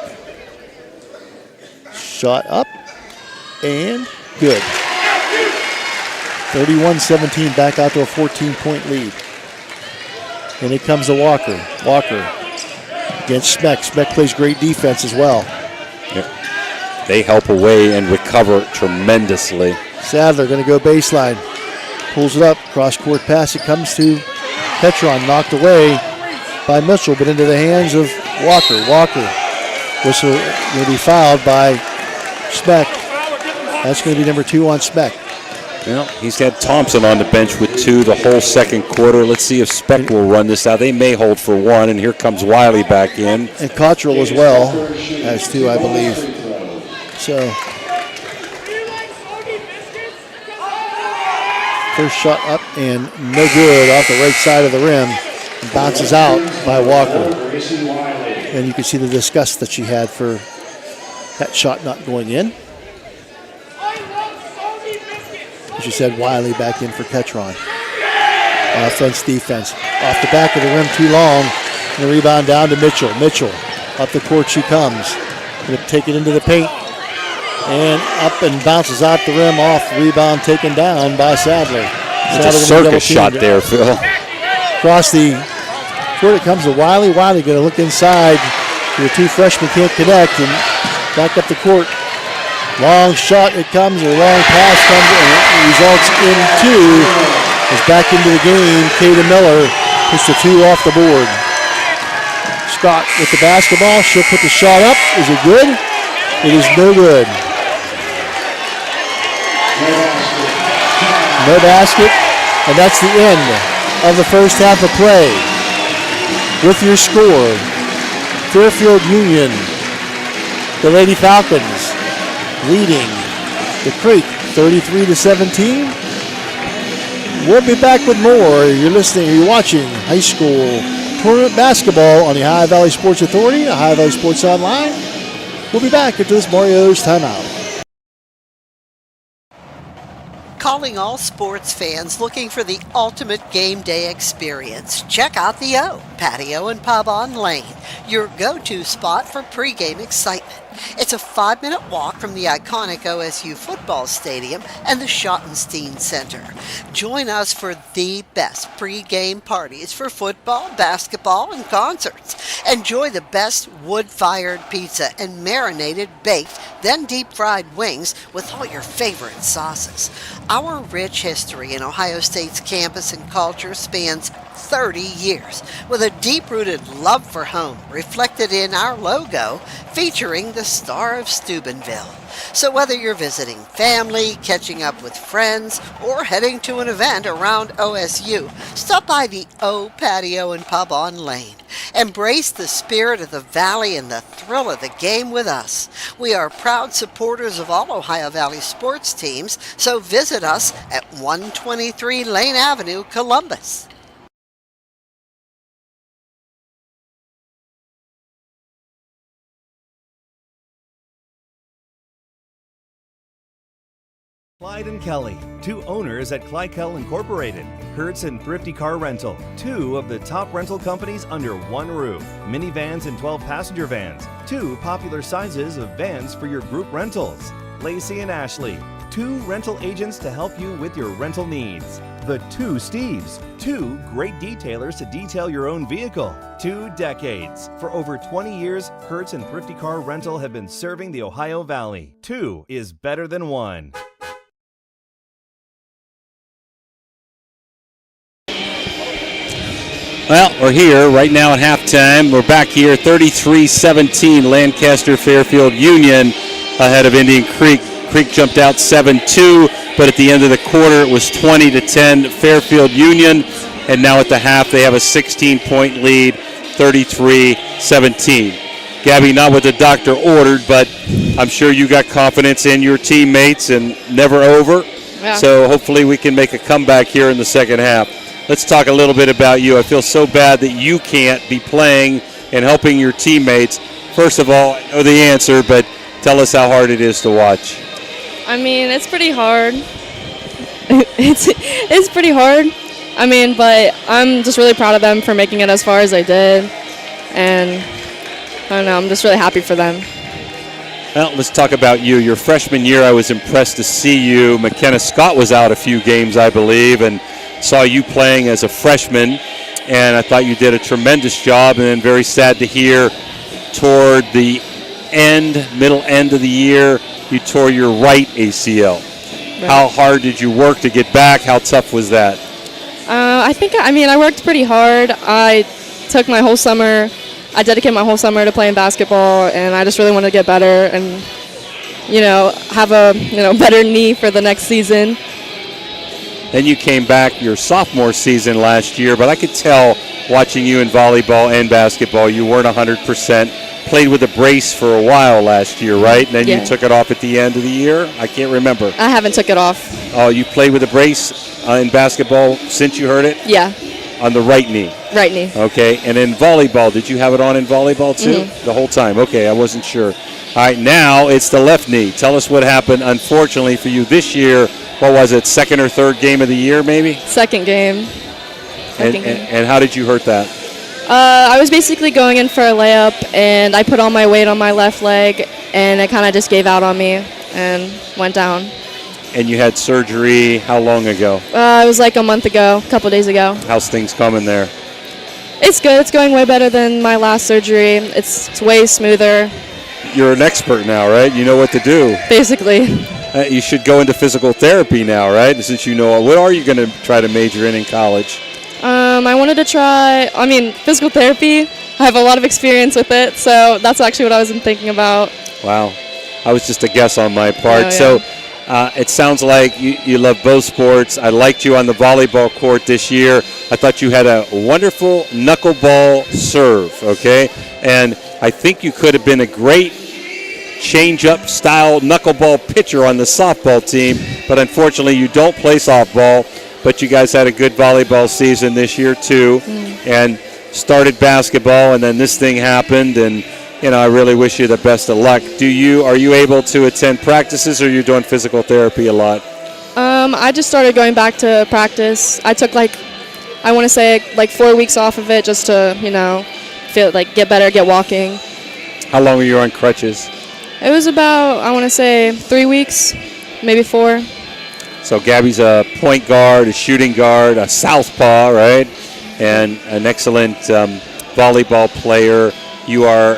Shot up and good. 31-17, back out to a 14-point lead. And it comes to Walker. Walker against Smeck. Smeck plays great defense as well. Yep. They help away and recover tremendously. Sadler going to go baseline. Pulls it up. Cross-court pass. It comes to Ketron. Knocked away by Mitchell, but into the hands of Walker. Walker. Whistle going to be fouled by Smeck. That's going to be number 2 on Smeck. Well, he's had Thompson on the bench with 2 the whole second quarter. Let's see if Speck will run this out. They may hold for 1, and here comes Wiley back in. And Cottrell as well has 2, I believe. So, first shot up and no good off the right side of the rim. And bounces out by Walker. And you can see the disgust that she had for that shot not going in. She said Wiley back in for Ketron. Offense, defense. Off the back of the rim too long. And the rebound down to Mitchell. Mitchell, up the court she comes. Going to take it into the paint. And up and bounces out the rim off. Rebound taken down by Sadler. It's a circus shot there, Phil. Across the court it comes to Wiley. Wiley going to look inside. The 2 freshmen can't connect. And back up the court. Long shot it comes, or long pass comes, and it results in 2. Is back into the game. Kata Miller puts the 2 off the board. Scott with the basketball. She'll put the shot up. Is it good? It is no good. No basket. And that's the end of the first half of play. With your score, Fairfield Union, the Lady Falcons, leading the Creek 33-17. We'll be back with more. You're watching high school tournament basketball on the Ohio Valley Sports Authority, Ohio Valley Sports Online. We'll be back after this Mario's timeout. Calling all sports fans looking for the ultimate game day experience. Check out the O, Patio and Pub on Lane, your go-to spot for pregame excitement. It's a 5-minute walk from the iconic OSU football stadium and the Schottenstein Center. Join us for the best pregame parties for football, basketball, and concerts. Enjoy the best wood-fired pizza and marinated baked, then deep-fried wings with all your favorite sauces. Our rich history in Ohio State's campus and culture spans 30 years, with a deep-rooted love for home reflected in our logo featuring the Star of Steubenville. So whether you're visiting family, catching up with friends, or heading to an event around OSU, stop by the O Patio and Pub on Lane. Embrace the spirit of the Valley and the thrill of the game with us. We are proud supporters of all Ohio Valley sports teams, so visit us at 123 Lane Avenue, Columbus. Clyde and Kelly, two owners at Clykel Incorporated. Hertz and Thrifty Car Rental, two of the top rental companies under one roof. Minivans and 12-passenger vans, two popular sizes of vans for your group rentals. Lacey and Ashley, two rental agents to help you with your rental needs. The Two Steves, two great detailers to detail your own vehicle. 2 decades. For over 20 years, Hertz and Thrifty Car Rental have been serving the Ohio Valley. 2 is better than 1. Well, we're here right now at halftime. We're back here, 33-17, Lancaster Fairfield Union ahead of Indian Creek. Creek jumped out 7-2, but at the end of the quarter it was 20-10 Fairfield Union, and now at the half they have a 16-point lead, 33-17. Gabby, not what the doctor ordered, but I'm sure you got confidence in your teammates and never over. Yeah. So hopefully we can make a comeback here in the second half. Let's talk a little bit about you. I feel so bad that you can't be playing and helping your teammates. First of all, I know the answer, but tell us how hard it is to watch. I mean, it's pretty hard. It's pretty hard. I mean, but I'm just really proud of them for making it as far as they did. And I don't know, I'm just really happy for them. Well, let's talk about you. Your freshman year, I was impressed to see you. McKenna Scott was out a few games, I believe, and saw you playing as a freshman, and I thought you did a tremendous job, and then very sad to hear toward the middle end of the year, you tore your right ACL. Right. How hard did you work to get back? How tough was that? I worked pretty hard. I took my whole summer, I dedicated my whole summer to playing basketball, and I just really wanted to get better and, have a, better knee for the next season. Then you came back your sophomore season last year, but I could tell watching you in volleyball and basketball, you weren't 100%. Played with a brace for a while last year, right? And then you took it off at the end of the year? I can't remember. I haven't took it off. Oh, you played with a brace in basketball since you hurt it? Yeah. On the right knee? Right knee. Okay, and in volleyball, did you have it on in volleyball too? Mm-hmm. The whole time? Okay, I wasn't sure. All right, now it's the left knee. Tell us what happened, unfortunately, for you this year. What was it, second or third game of the year, maybe? Second game. And how did you hurt that? I was basically going in for a layup, and I put all my weight on my left leg, and it kind of just gave out on me and went down. And you had surgery how long ago? It was like a month ago, a couple days ago. How's things coming there? It's good. It's going way better than my last surgery. It's way smoother. You're an expert now, right? You know what to do. Basically. You should go into physical therapy now, right? Since you know, what are you going to try to major in college? I wanted to try, physical therapy. I have a lot of experience with it, so that's actually what I was thinking about. Wow. I was just a guess on my part. Oh, yeah. So it sounds like you love both sports. I liked you on the volleyball court this year. I thought you had a wonderful knuckleball serve, okay? And I think you could have been a great change-up style knuckleball pitcher on the softball team, but unfortunately you don't play softball. But you guys had a good volleyball season this year too, and started basketball, and then this thing happened, and I really wish you the best of luck. Are you able to attend practices, or are you doing physical therapy a lot? I just started going back to practice. I took 4 weeks off of it just to feel get better, get walking. How long were you on crutches? It was about 3 weeks, maybe 4. So Gabby's a point guard, a shooting guard, a southpaw, right? And an excellent volleyball player. You are,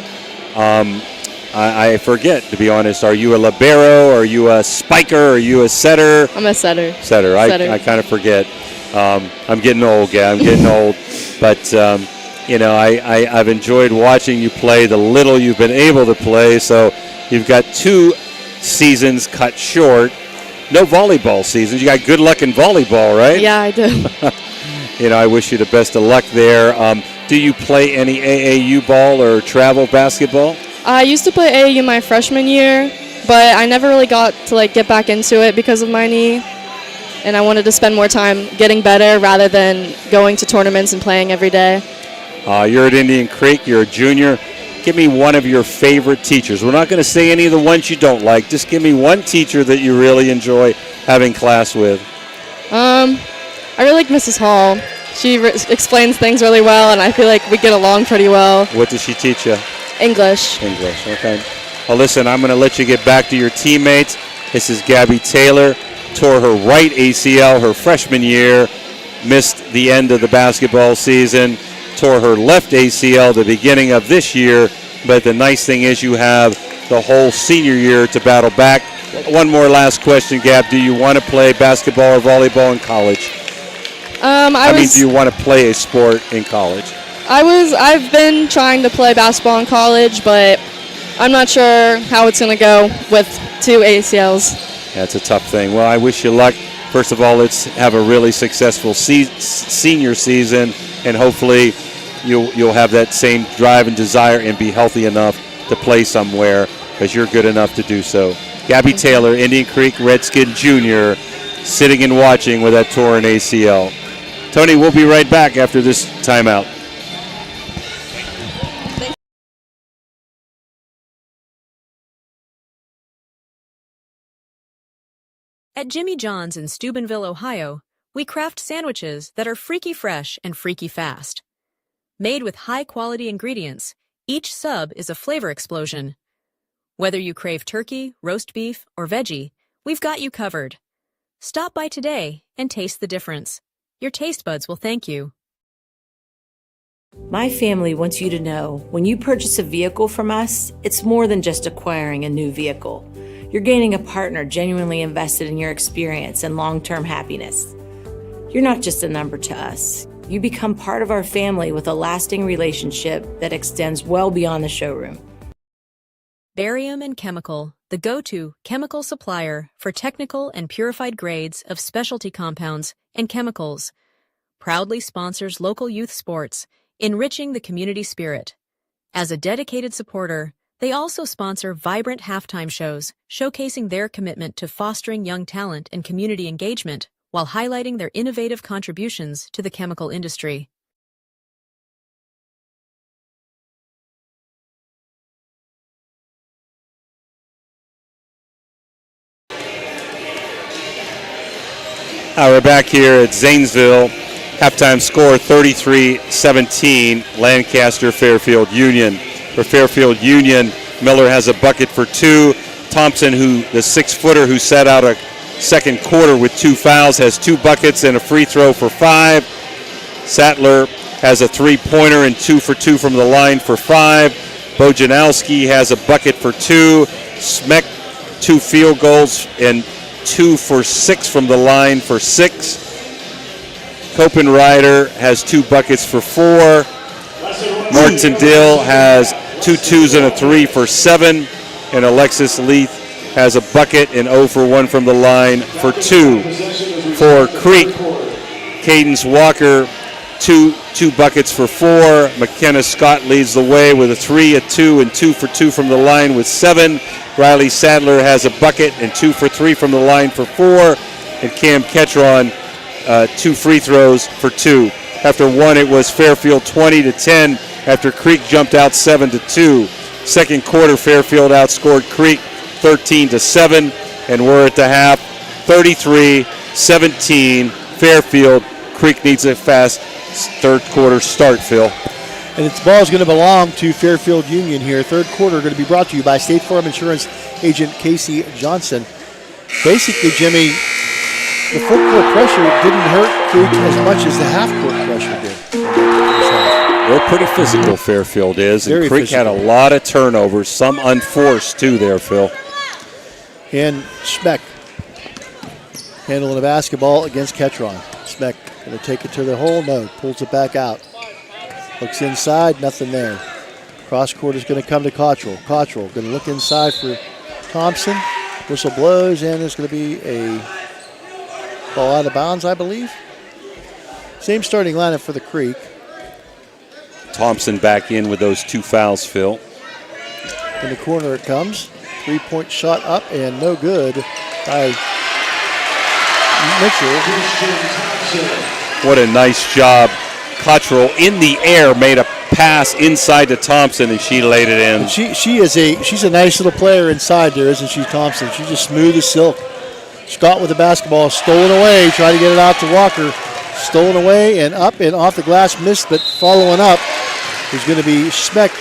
I forget, to be honest, are you a libero? Are you a spiker? Are you a setter? I'm a setter. Setter. I kind of forget. I'm getting old, Gab. I'm getting old. But, I've enjoyed watching you play the little you've been able to play. So you've got 2 seasons cut short. No volleyball seasons. You got good luck in volleyball, right? Yeah, I do. I wish you the best of luck there. Do you play any AAU ball or travel basketball? I used to play AAU my freshman year, but I never really got to get back into it because of my knee. And I wanted to spend more time getting better rather than going to tournaments and playing every day. You're at Indian Creek. You're a junior. Give me one of your favorite teachers. We're not going to say any of the ones you don't like. Just give me one teacher that you really enjoy having class with. I really like Mrs. Hall. She explains things really well, and I feel like we get along pretty well. What does she teach you? English. English, okay. Well, listen, I'm going to let you get back to your teammates. This is Gabby Taylor. Tore her right ACL her freshman year. Missed the end of the basketball season. Tore her left ACL the beginning of this year. But the nice thing is you have the whole senior year to battle back. One more last question, Gab. Do you want to play basketball or volleyball in college? Do you want to play a sport in college? I've been trying to play basketball in college, but I'm not sure how it's going to go with 2 ACLs. That's a tough thing. Well, I wish you luck. First of all, let's have a really successful senior season, and hopefully you'll have that same drive and desire and be healthy enough to play somewhere, because you're good enough to do so. Gabby Taylor, Indian Creek Redskin Jr., sitting and watching with that torn ACL. Tony, we'll be right back after this timeout. At Jimmy John's in Steubenville, Ohio, we craft sandwiches that are freaky fresh and freaky fast. Made with high-quality ingredients, each sub is a flavor explosion. Whether you crave turkey, roast beef, or veggie, we've got you covered. Stop by today and taste the difference. Your taste buds will thank you. My family wants you to know, when you purchase a vehicle from us, it's more than just acquiring a new vehicle. You're gaining a partner genuinely invested in your experience and long-term happiness. You're not just a number to us. You become part of our family with a lasting relationship that extends well beyond the showroom. Barium and Chemical, the go-to chemical supplier for technical and purified grades of specialty compounds and chemicals, proudly sponsors local youth sports, enriching the community spirit. As a dedicated supporter, they also sponsor vibrant halftime shows, showcasing their commitment to fostering young talent and community engagement while highlighting their innovative contributions to the chemical industry. We're back here at Zanesville. Halftime score 33-17, Lancaster Fairfield Union. For Fairfield Union, Miller has a bucket for 2. Thompson, the 6-footer who sat out a second quarter with 2 fouls, has 2 buckets and a free throw for 5. Sattler has a 3-pointer and 2 for 2 from the line for 5. Bojanowski has a bucket for 2. Smeck, 2 field goals and 2 for 6 from the line for 6. Copenrider has 2 buckets for 4. Martindale has 2 twos and a 3 for 7. And Alexis Leith has a bucket and 0 for 1 from the line for 2. For Creek, Cadence Walker, 2 buckets for 4. McKenna Scott leads the way with a 3, a 2, and 2 for 2 from the line with 7. Riley Sadler has a bucket and 2 for 3 from the line for 4. And Cam Ketron, 2 free throws for 2. After 1, it was Fairfield 20-10 after Creek jumped out 7-2. Second quarter, Fairfield outscored Creek 13-7, and we're at the half, 33-17. Fairfield. Creek needs a fast third quarter start, Phil. And its ball is going to belong to Fairfield Union here. Third quarter going to be brought to you by State Farm Insurance agent Casey Johnson. Basically, Jimmy, the full court pressure didn't hurt Creek as much as the half court pressure did. They're pretty physical, Fairfield is. And Very Creek physical. had a lot of turnovers, some unforced too there, Phil. And Schmeck handling the basketball against Ketron. Schmeck going to take it to the hole. No, pulls it back out. Looks inside, nothing there. Cross court is going to come to Cottrell. Cottrell going to look inside for Thompson. Whistle blows, and there's going to be a ball out of bounds, I believe. Same starting lineup for the Creek. Thompson back in with those 2 fouls, Phil. In the corner it comes. 3-point shot up and no good by Mitchell. What a nice job. Cottrell in the air made a pass inside to Thompson, and she laid it in. She's a nice little player inside there, isn't she, Thompson? She's just smooth as silk. Scott with the basketball, stolen away, try to get it out to Walker. Stolen away and up and off the glass, missed, but following up is going to be Speck.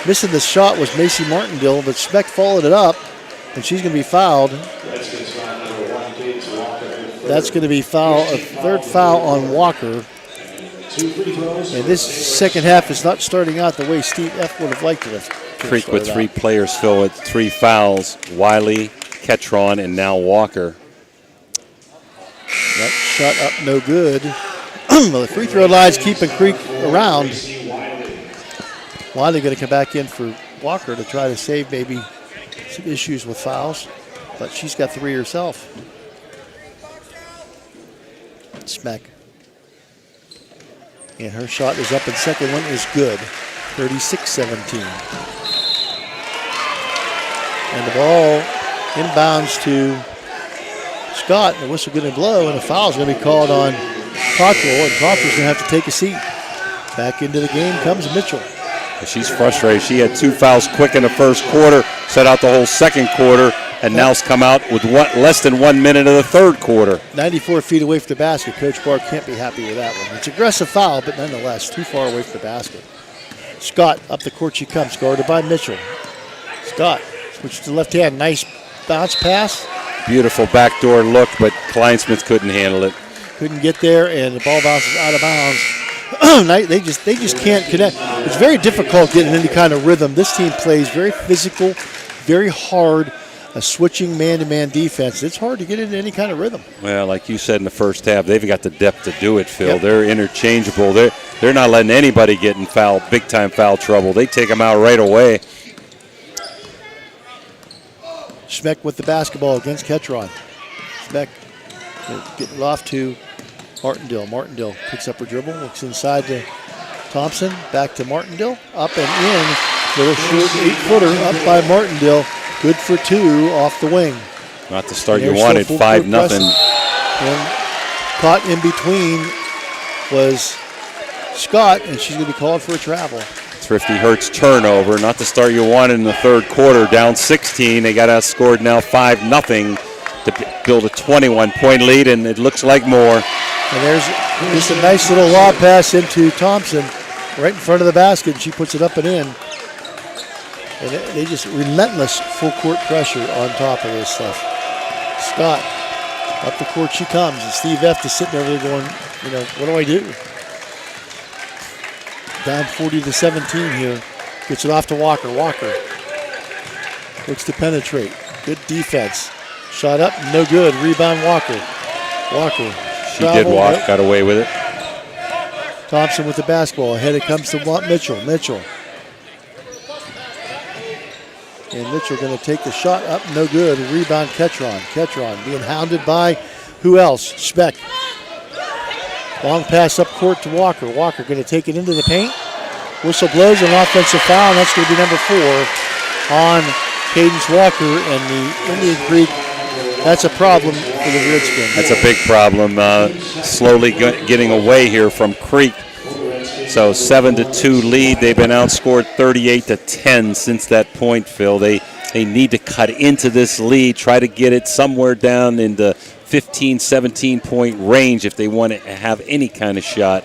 Missing the shot was Macy Martindale, but Speck followed it up, and she's going to be fouled. That's going to be a third foul on Walker. And this second half is not starting out the way Steve F. would have liked it. Creek with 3 players, Phil, with 3 fouls. Wiley, Ketron, and now Walker. That shot up no good. Well, the free throw line's keeping Creek around. Wiley going to come back in for Walker to try to save maybe some issues with fouls, but she's got 3 herself. Smack. And her shot is up, and second one is good. 36-17. And the ball inbounds to Scott. The whistle going to blow, and a foul is going to be called on Cottrell, and Cottrell's going to have to take a seat. Back into the game comes Mitchell. She's frustrated. She had 2 fouls quick in the first quarter, set out the whole second quarter, and now's come out with less than 1 minute of the third quarter. 94 feet away from the basket. Coach Barr can't be happy with that one. It's an aggressive foul, but nonetheless, too far away from the basket. Scott, up the court she comes, guarded by Mitchell. Scott, switches to the left hand. Nice bounce pass. Beautiful backdoor look, but Kleinsmith couldn't handle it. Couldn't get there, and the ball bounces out of bounds. They just can't connect. It's very difficult getting any kind of rhythm. This team plays very physical, very hard, a switching man-to-man defense. It's hard to get into any kind of rhythm. Well, like you said in the first half, they've got the depth to do it, Phil. Yep. They're interchangeable. They're not letting anybody get in big-time foul trouble. They take them out right away. Schmeck with the basketball against Ketron. Schmeck getting it off to Martindale. Martindale picks up her dribble, looks inside to Thompson, back to Martindale, up and in. Little short 8-footer up by Martindale. Good for 2 off the wing. Not the start you wanted, 5-0. And caught in between was Scott, and she's going to be called for a travel. Thrifty Hertz turnover, not the start you wanted in the third quarter. Down 16, they got outscored now 5-0 to build a 21-point lead, and it looks like more. And there's just a nice little lob pass into Thompson right in front of the basket, and she puts it up and in. And they just relentless full court pressure on top of this stuff. Scott, up the court she comes, and Steve F. is sitting over there going, what do I do? Down 40-17 here. Gets it off to Walker. Walker looks to penetrate. Good defense. Shot up, no good. Rebound Walker. Walker. She did walk, got away with it. Thompson with the basketball. Ahead it comes to Mitchell. Mitchell. And Mitchell going to take the shot up, no good. Rebound Ketron. Ketron being hounded by who else? Speck. Long pass up court to Walker. Walker going to take it into the paint. Whistle blows, an offensive foul, and that's going to be number 4 on Cadence Walker and the Indian Creek. That's a problem for the Redskins. That's a big problem. Slowly getting away here from Creek. So 7-2 lead. They've been outscored 38-10 since that point, Phil. They need to cut into this lead, try to get it somewhere down in the 15, 17-point range if they want to have any kind of shot.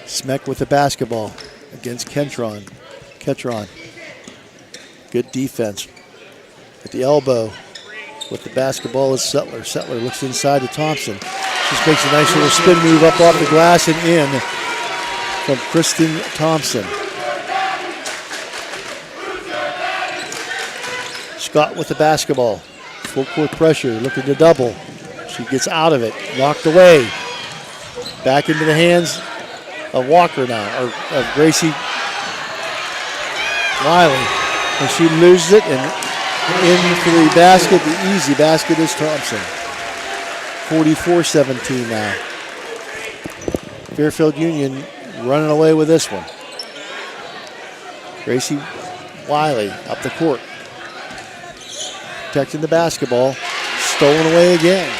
Smeck with the basketball against Ketron. Good defense. At the elbow with the basketball is Settler. Settler looks inside to Thompson. Just makes a nice little spin move up off the glass and in from Kristen Thompson. Scott with the basketball. Full court pressure, looking to double. She gets out of it, knocked away. Back into the hands of Walker now, or of Gracie Wiley. And she loses it, and in for the basket, the easy basket is Thompson. 44-17 now. Fairfield Union running away with this one. Gracie Wiley up the court. Protecting the basketball. Stolen away again.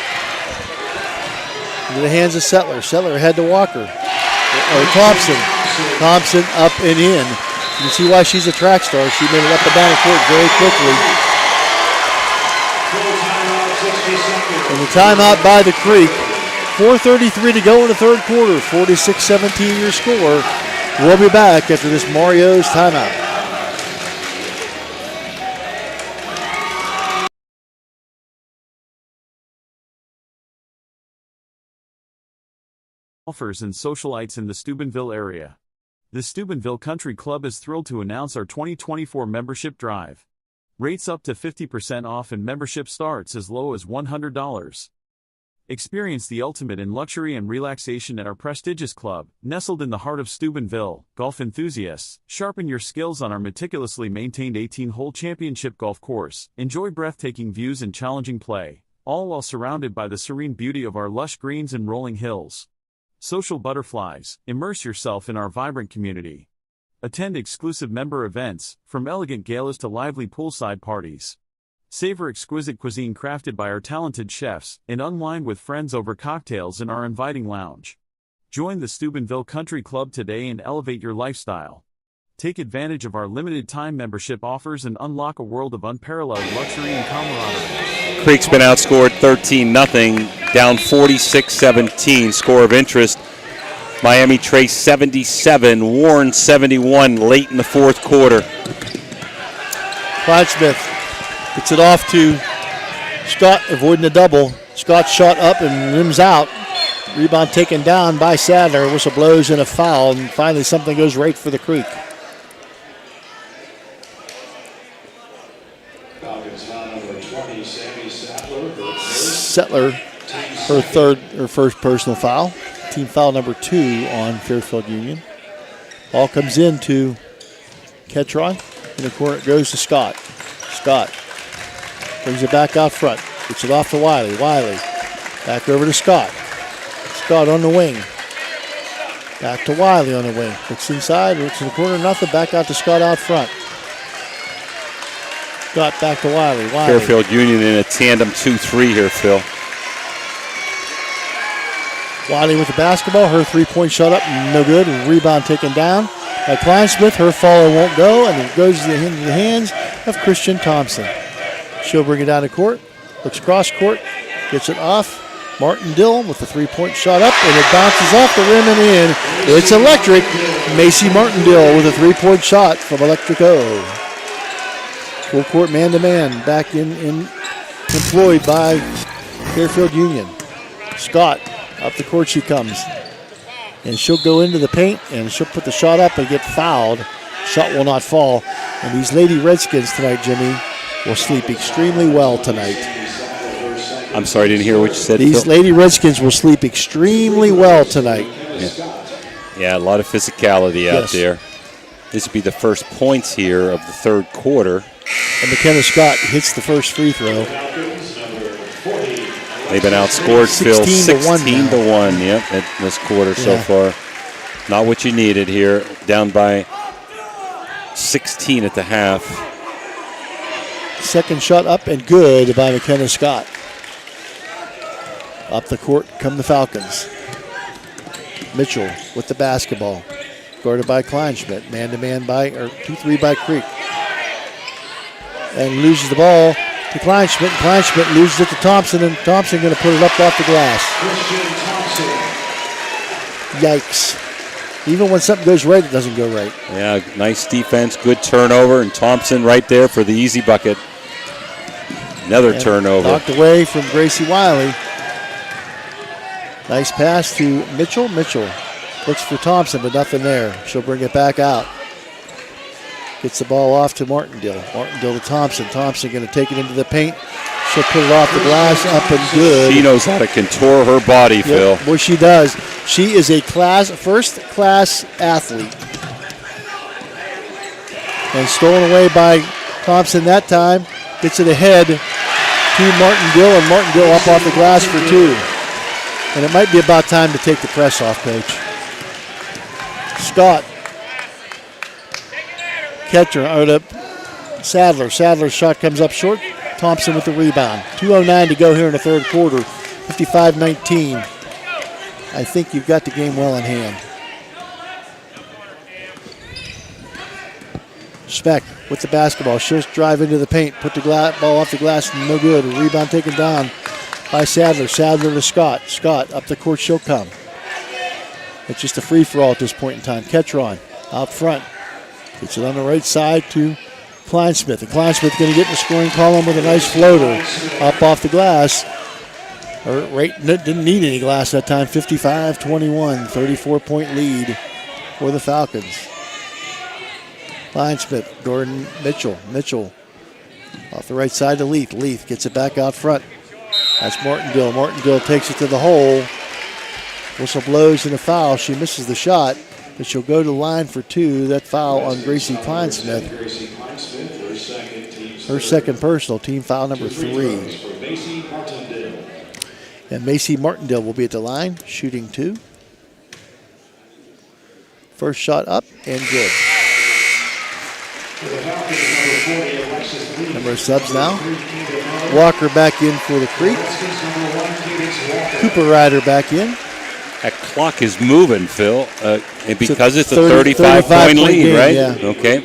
Into the hands of Settler. Settler ahead to Walker. Or Thompson. Thompson up and in. You can see why she's a track star. She made it up and down the court very quickly. And the timeout by the Creek. 4:33 to go in the third quarter. 46-17 your score. We'll be back after this Mario's timeout. Golfers and socialites in the Steubenville area. The Steubenville Country Club is thrilled to announce our 2024 membership drive. Rates up to 50% off and membership starts as low as $100. Experience the ultimate in luxury and relaxation at our prestigious club, nestled in the heart of Steubenville. Golf enthusiasts, sharpen your skills on our meticulously maintained 18-hole championship golf course. Enjoy breathtaking views and challenging play, all while surrounded by the serene beauty of our lush greens and rolling hills. Social butterflies, immerse yourself in our vibrant community. Attend exclusive member events, from elegant galas to lively poolside parties. Savor exquisite cuisine crafted by our talented chefs, and unwind with friends over cocktails in our inviting lounge. Join the Steubenville Country Club today and elevate your lifestyle. Take advantage of our limited-time membership offers and unlock a world of unparalleled luxury and camaraderie. Creek's been outscored 13-0, down 46-17. Score of interest, Miami Trace 77, Warren 71 late in the fourth quarter. Clyde Smith gets it off to Scott, avoiding the double. Scott shot up and rims out. Rebound taken down by Sadler. Whistle blows in a foul, and finally something goes right for the Creek. Settler, her first personal foul. Team foul number 2 on Fairfield Union. Ball comes in to Ketron. In the corner it goes to Scott. Scott brings it back out front. Gets it off to Wiley. Wiley back over to Scott. Scott on the wing. Back to Wiley on the wing. Looks inside, looks in the corner, nothing. Back out to Scott out front. Scott back to Wiley. Wiley. Fairfield Union in a tandem 2-3 here, Phil. Wiley with the basketball. Her three-point shot up, no good. Rebound taken down by Kleinsmith. Her follow won't go, and it goes into the hands of Christian Thompson. She'll bring it down to court. Looks cross court. Gets it off. Martin Dill with the three-point shot up, and it bounces off the rim and in. It's electric. Macy Martindale with a three-point shot from Electrico. Full court man-to-man back in employed by Fairfield Union. Scott, up the court she comes. And she'll go into the paint, and she'll put the shot up and get fouled. Shot will not fall. And these Lady Redskins tonight, Jimmy, will sleep extremely well tonight. I'm sorry, I didn't hear what you said. These Phil. Lady Redskins will sleep extremely well tonight. Yeah, a lot of physicality out there. This would be the first points here of the third quarter. And McKenna Scott hits the first free throw. They've been outscored, Phil, 16 to 1. Yep, in this quarter so far. Not what you needed here. Down by 16 at the half. Second shot up and good by McKenna Scott. Up the court come the Falcons. Mitchell with the basketball. Guarded by Kleinschmidt. Man-to-man by, or 2-3 by Creek. And loses the ball to Kleinschmidt. Kleinschmidt loses it to Thompson, and Thompson going to put it up off the glass. Yikes. Even when something goes right, it doesn't go right. Yeah, nice defense, good turnover, and Thompson right there for the easy bucket. Another turnover. Knocked away from Gracie Wiley. Nice pass to Mitchell. Mitchell looks for Thompson, but nothing there. She'll bring it back out. Gets the ball off to Martindale. Martindale to Thompson. Thompson going to take it into the paint. She'll put it off the glass, up and good. She knows how to contour her body, Phil. Well, she does. She is a first-class athlete. And stolen away by Thompson that time. Gets it ahead to Martindale, and Martindale up off the glass for 2. And it might be about time to take the press off, Coach. Scott. Catcher out up Sadler. Sadler's shot comes up short. Thompson with the rebound. 2:09 to go here in the third quarter. 55-19. I think you've got the game well in hand. Speck with the basketball. She'll drive into the paint. Put the ball off the glass. No good. Rebound taken down by Sadler. Sadler to Scott. Scott up the court. She'll come. It's just a free-for-all at this point in time. Ketron out front. Gets it on the right side to Kleinsmith. And Kleinsmith going to get in the scoring column with a nice floater up off the glass. Didn't need any glass that time. 55-21. 34-point lead for the Falcons. Kleinsmith, Gordon, Mitchell. Mitchell off the right side to Leith. Leith gets it back out front. That's Martindale. Martindale takes it to the hole. Whistle blows and a foul. She misses the shot, but she'll go to the line for 2. That foul on Gracie Kleinsmith. Her second personal, team foul number 3. And Macy Martindale will be at the line, shooting 2. First shot up and good. Number of subs now. Walker back in for the Creek. Cooper Ryder back in. That clock is moving, Phil, and because it's a 35-point lead, game, right? Yeah. Okay.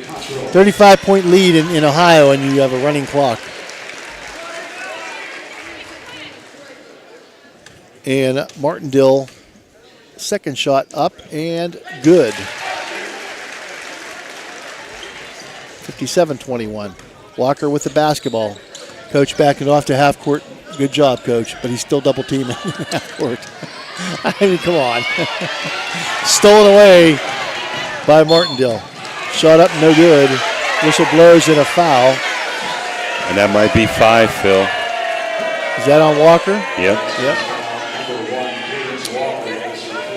35-point lead in Ohio, and you have a running clock. And Martindale, second shot up and good. 57-21. Walker with the basketball. Coach backing off to half court. Good job, Coach, but he's still double teaming half court. I mean, come on. Stolen away by Martindale. Shot up, no good. Whistle blows and a foul. And that might be 5, Phil. Is that on Walker? Yep.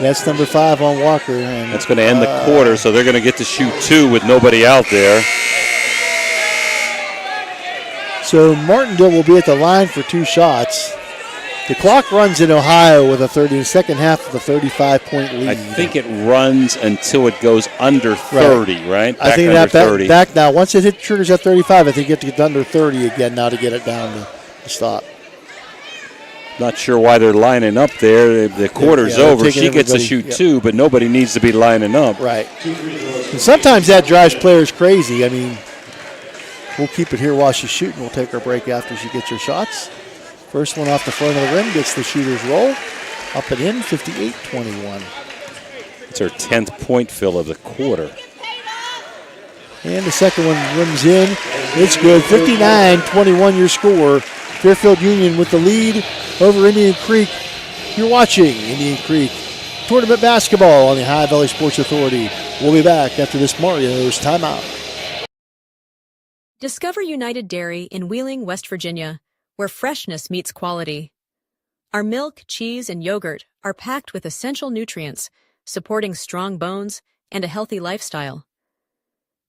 That's number 5 on Walker. And that's going to end the quarter, so they're going to get to shoot 2 with nobody out there. So Martindale will be at the line for 2 shots. The clock runs in Ohio with the second half of the 35-point lead. I think it runs until it goes under 30, right? I think back now. Once it triggers at 35, I think you have to get under 30 again now to get it down to stop. Not sure why they're lining up there. The quarter's over. She gets to shoot 2, but nobody needs to be lining up. Right. And sometimes that drives players crazy. I mean, we'll keep it here while she's shooting. We'll take our break after she gets her shots. First one off the front of the rim gets the shooter's roll. Up and in, 58-21. It's her 10th point, Phil, of the quarter. And the second one rims in. It's good. 59-21 your score. Fairfield Union with the lead over Indian Creek. You're watching Indian Creek Tournament Basketball on the Ohio Valley Sports Authority. We'll be back after this Mario's timeout. Discover United Dairy in Wheeling, West Virginia, where freshness meets quality. Our milk, cheese, and yogurt are packed with essential nutrients, supporting strong bones and a healthy lifestyle.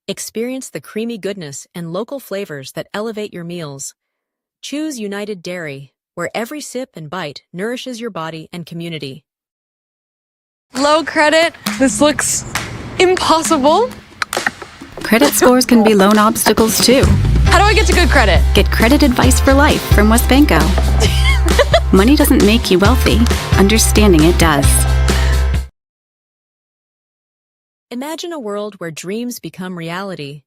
Experience the creamy goodness and local flavors that elevate your meals. Choose United Dairy, where every sip and bite nourishes your body and community. Low credit. This looks impossible. Credit scores can be loan obstacles too. How do I get to good credit? Get credit advice for life from WesBanco. Money doesn't make you wealthy. Understanding it does. Imagine a world where dreams become reality.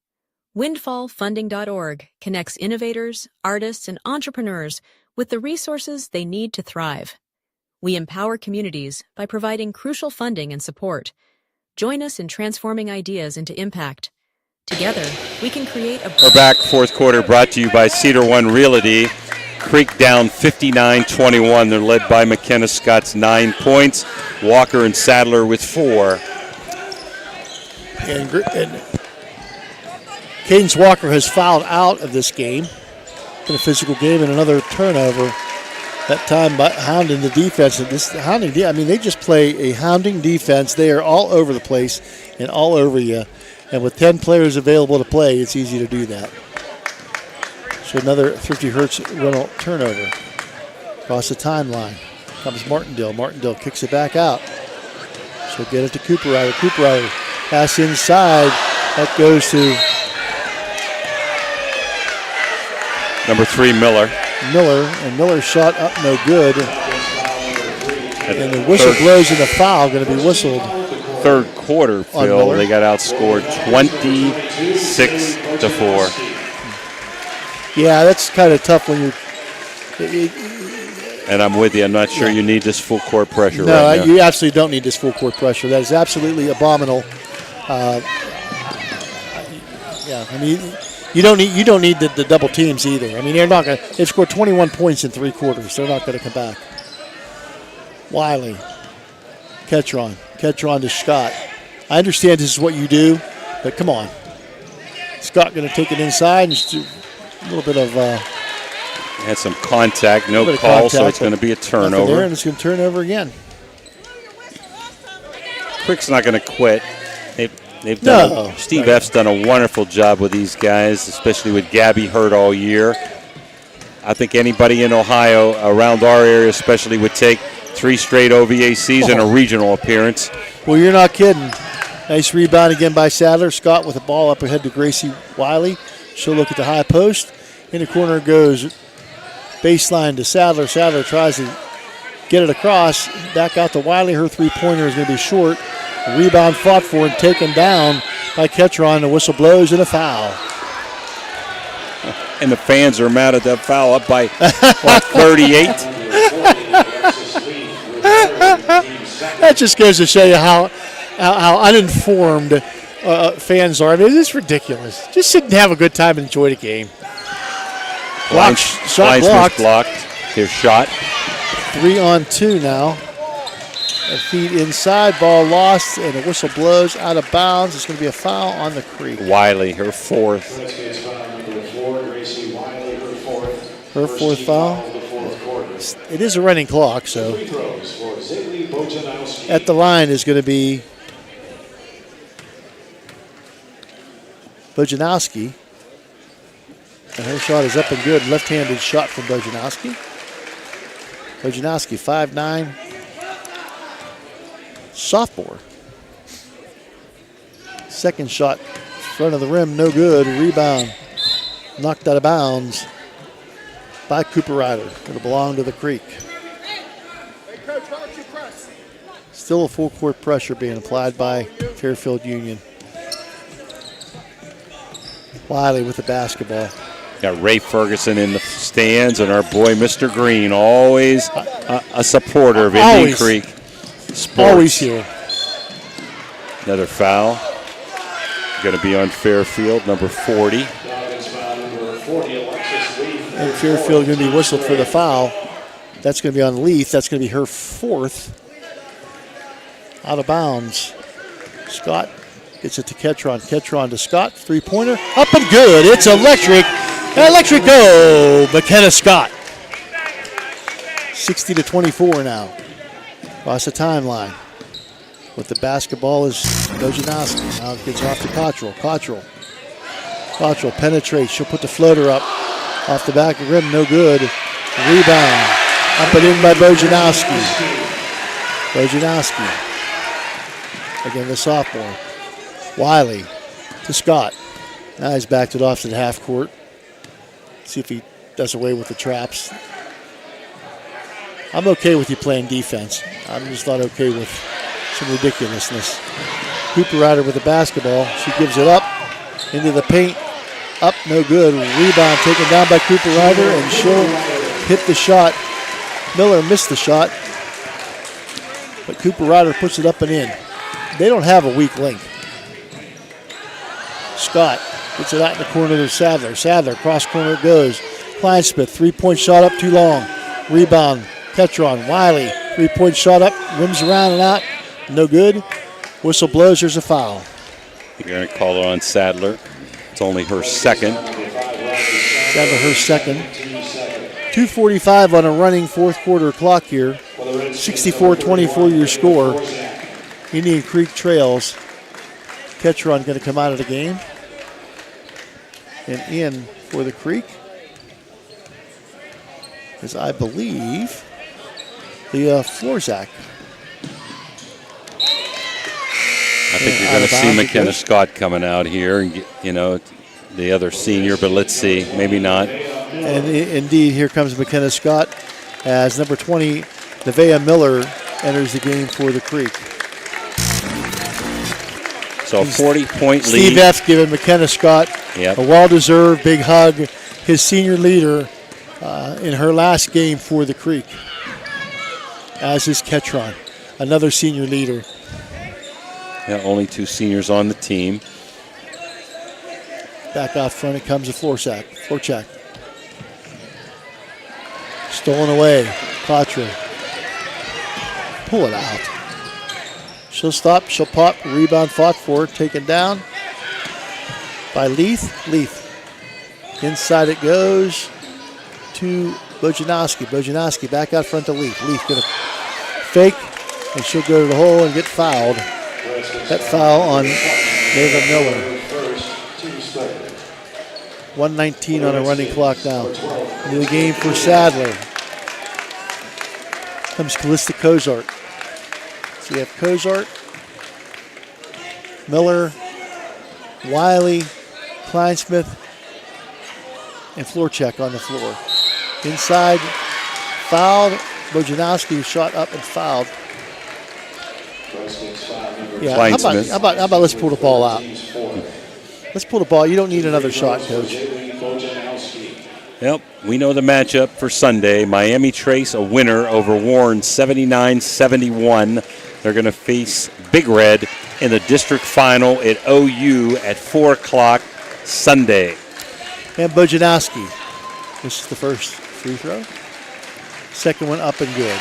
Windfallfunding.org connects innovators, artists, and entrepreneurs with the resources they need to thrive. We empower communities by providing crucial funding and support. Join us in transforming ideas into impact. Together, we can create a... We're back, fourth quarter, brought to you by Cedar One Realty. Creek down 59-21. They're led by McKenna Scott's 9 points. Walker and Sadler with 4. And Cadence Walker has fouled out of this game. In a physical game and another turnover That time by hounding the defense. And this hounding, they just play a hounding defense. They are all over the place and all over you. And with 10 players available to play, it's easy to do that. So another Thrifty Hertz rental turnover. Across the timeline comes Martindale. Martindale kicks it back out. She'll get it to Cooper Ryder. Cooper Ryder pass inside. That goes to number 3, Miller. And Miller's shot up no good. And the whistle blows and the foul going to be whistled. Third quarter, Phil, they got outscored 26-4. Yeah, that's kind of tough when you're. And I'm with you. I'm not sure you need this full court pressure right now. No, you absolutely don't need this full court pressure. That is absolutely abominable. You don't need the double teams either. I mean, they've scored 21 points in 3 quarters. They're not going to come back. Wiley, Ketron to Scott. I understand this is what you do, but come on. Scott going to take it inside and just do a little bit of. Had some contact, no call, so it's going to be a turnover. There, and it's going to turn over again. Quick's not going to quit. They've done. Steve F's done a wonderful job with these guys, especially with Gabby hurt all year. I think anybody in Ohio around our area, especially, would take 3 straight OVACs and a regional appearance. Well, you're not kidding. Nice rebound again by Sadler. Scott with the ball up ahead to Gracie Wiley. She'll look at the high post. In the corner goes baseline to Sadler. Sadler tries to get it across. Back out to Wiley. Her 3-pointer is going to be short. A rebound fought for and taken down by Ketron. The whistle blows and a foul. And the fans are mad at that foul, up by 38. That just goes to show you how uninformed fans are. I mean, it's ridiculous. Just sit and have a good time and enjoy the game. Shot blocked. Their shot. 3-on-2 now. A feed inside, ball lost, and the whistle blows out of bounds. It's going to be a foul on the Creek. Wiley, her 4th. Her 4th foul. It is a running clock, so at the line is going to be Bojanowski. And her shot is up and good. Left-handed shot from Bojanowski. Bojanowski, 5'9", sophomore. Second shot, front of the rim, no good. Rebound, knocked out of bounds by Cooper Ryder. It'll belong to the Creek. Still a full court pressure being applied by Fairfield Union. Wiley with the basketball. Got Ray Ferguson in the stands, and our boy Mr. Green, always a supporter of Indian Creek sports. Always here. Another foul. Going to be on Fairfield, number 40. And Fairfield going to be whistled for the foul. That's going to be on Leith. That's going to be her 4th. Out of bounds. Scott gets it to Ketron. Ketron to Scott. 3-pointer. Up and good. It's electric. Electric go. McKenna Scott. 60-24 now. Across the timeline. With the basketball is Bojanowski. Now it gets off to Cottrell. Cottrell penetrates. She'll put the floater up. Off the back of the rim. No good. Rebound. Up and in by Bojanowski. Again, the sophomore. Wiley to Scott. Now he's backed it off to the half court. See if he does away with the traps. I'm okay with you playing defense. I'm just not okay with some ridiculousness. Cooper Ryder with the basketball. She gives it up into the paint. Up, no good. Rebound taken down by Cooper Ryder, and she'll hit the shot. Miller missed the shot, but Cooper Ryder puts it up and in. They don't have a weak link. Scott gets it out in the corner to Sadler. Sadler, cross corner it goes. Kleinsmith, 3-point shot up too long. Rebound, Ketron. Wiley, 3-point shot up, rims around and out. No good. Whistle blows, there's a foul. You're going to call it on Sadler. It's only her 2nd. Sadler, her 2nd. 2:45 on a running fourth quarter clock here. 64-24 your score. Indian Creek trails. Ketron going to come out of the game. And in for the Creek is, I believe, the Florzak. I think you're going to see McKenna Scott coming out here, and the other senior, but let's see, maybe not. And indeed, here comes McKenna Scott as number 20, Nevaeh Miller, enters the game for the Creek. So a 40-point lead. Steve F. giving McKenna Scott a well-deserved big hug, his senior leader in her last game for the Creek, as is Ketron, another senior leader. Yeah, only 2 seniors on the team. Back out front, it comes to Florchak. Stolen away. Patra. Pull it out. She'll stop, she'll pop, rebound fought for, taken down by Leith. Inside it goes to Bojanowski. Bojanowski back out front to Leith. Leith gonna fake, and she'll go to the hole and get fouled. That foul on Nevaeh Miller. 1:19 on a running clock now. Into the game for Sadler. Comes Callista Cozart. So you have Cozart, Miller, Wiley, Kleinsmith, and Florchek on the floor. Inside, fouled. Bojanowski shot up and fouled. Yeah, how about let's pull the ball out? Let's pull the ball. You don't need another shot, Coach. Yep, we know the matchup for Sunday. Miami Trace, a winner over Warren, 79-71. They're going to face Big Red in the district final at OU at 4 o'clock Sunday. And Bojanowski. This is the first free throw. Second one up and good.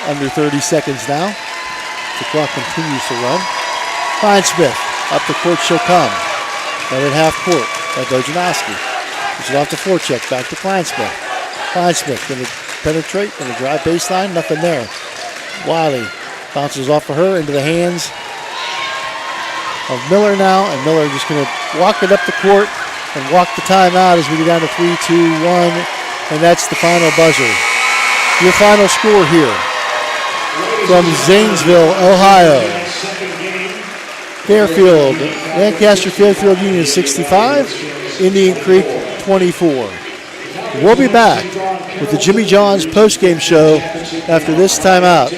Under 30 seconds now. The clock continues to run. Kleinsmith, up the court she'll come. And at half court by Bojanowski. Push it off to Florchek, back to Kleinsmith. Kleinsmith going to penetrate, going to drive baseline, nothing there. Wiley bounces off of her into the hands of Miller now, and Miller just going to walk it up the court and walk the timeout as we go down to 3, 2, 1, and that's the final buzzer. Your final score here from Zanesville, Ohio. Fairfield, Lancaster Fairfield Union 65, Indian Creek 24. We'll be back with the Jimmy John's postgame show after this timeout.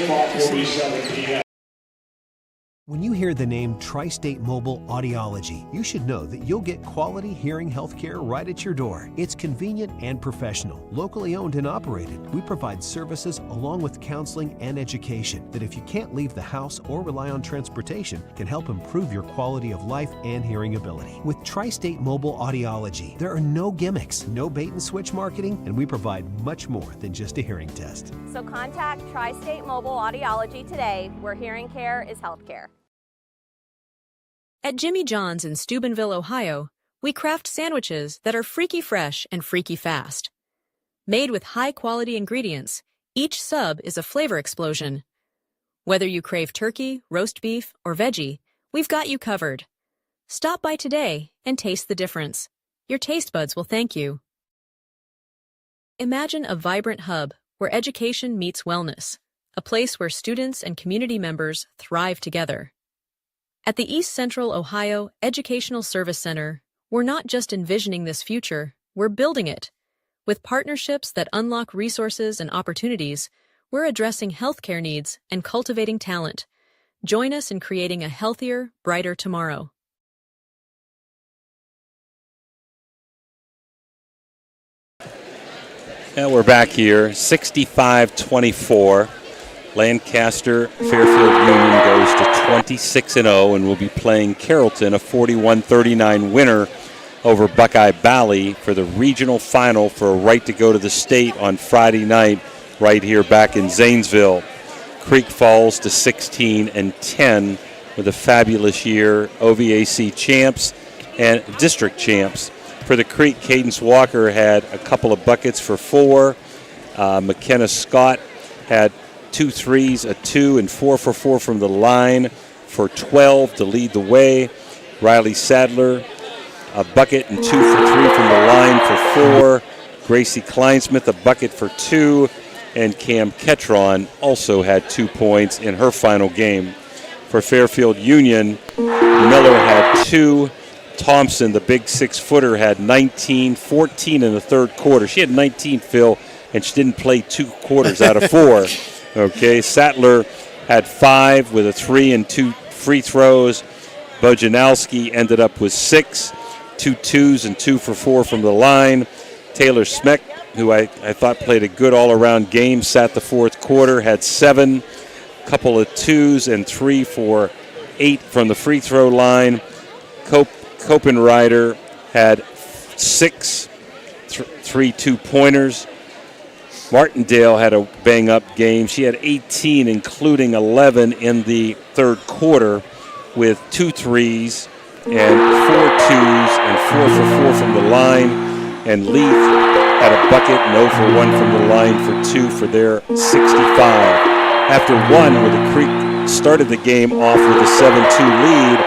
When you hear the name Tri-State Mobile Audiology, you should know that you'll get quality hearing healthcare right at your door. It's convenient and professional, locally owned and operated. We provide services along with counseling and education that, if you can't leave the house or rely on transportation, can help improve your quality of life and hearing ability. With Tri-State Mobile Audiology, there are no gimmicks, no bait and switch marketing, and we provide much more than just a hearing test. So contact Tri-State Mobile Audiology today, where hearing care is healthcare. At Jimmy John's in Steubenville, Ohio, we craft sandwiches that are freaky fresh and freaky fast. Made with high-quality ingredients, each sub is a flavor explosion. Whether you crave turkey, roast beef, or veggie, we've got you covered. Stop by today and taste the difference. Your taste buds will thank you. Imagine a vibrant hub where education meets wellness, a place where students and community members thrive together. At the East Central Ohio Educational Service Center, we're not just envisioning this future, we're building it. With partnerships that unlock resources and opportunities, we're addressing healthcare needs and cultivating talent. Join us in creating a healthier, brighter tomorrow. And we're back here, 65-24. Lancaster Fairfield Union goes to 26-0 and will be playing Carrollton, a 41-39 winner over Buckeye Valley for the regional final for a right to go to the state on Friday night right here back in Zanesville. Creek falls to 16-10 with a fabulous year, OVAC champs and district champs. For the Creek, Cadence Walker had a couple of buckets for 4. McKenna Scott had 2 threes, a 2, and 4 for 4 from the line for 12 to lead the way. Riley Sadler, a bucket and 2 for 3 from the line for 4. Gracie Kleinsmith, a bucket for 2. And Cam Ketron also had 2 points in her final game. For Fairfield Union, Miller had 2. Thompson, the big 6-footer, had 19, 14 in the third quarter. She had 19, Phil, and she didn't play 2 quarters out of 4. Okay, Sattler had 5 with a 3 and 2 free throws. Bojanowski ended up with 6, 2 twos and 2 for 4 from the line. Taylor Smeck, who I thought played a good all-around game, sat the fourth quarter, had 7, couple of 2s and 3 for 8 from the free throw line. Copenrider had 6, 3 2-pointers. Martindale had a bang-up game. She had 18, including 11 in the third quarter, with 2 threes and 4 2s and 4 for 4 from the line. And Leith had a bucket and 0 for 1 from the line for 2 for their 65. After 1, where the Creek started the game off with a 7-2 lead,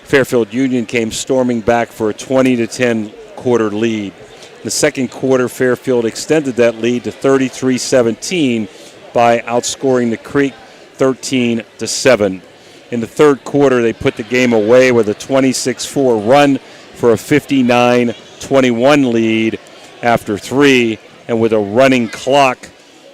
Fairfield Union came storming back for a 20-10 quarter lead. In the second quarter, Fairfield extended that lead to 33-17 by outscoring the Creek 13-7. In the third quarter, they put the game away with a 26-4 run for a 59-21 lead after 3, and with a running clock,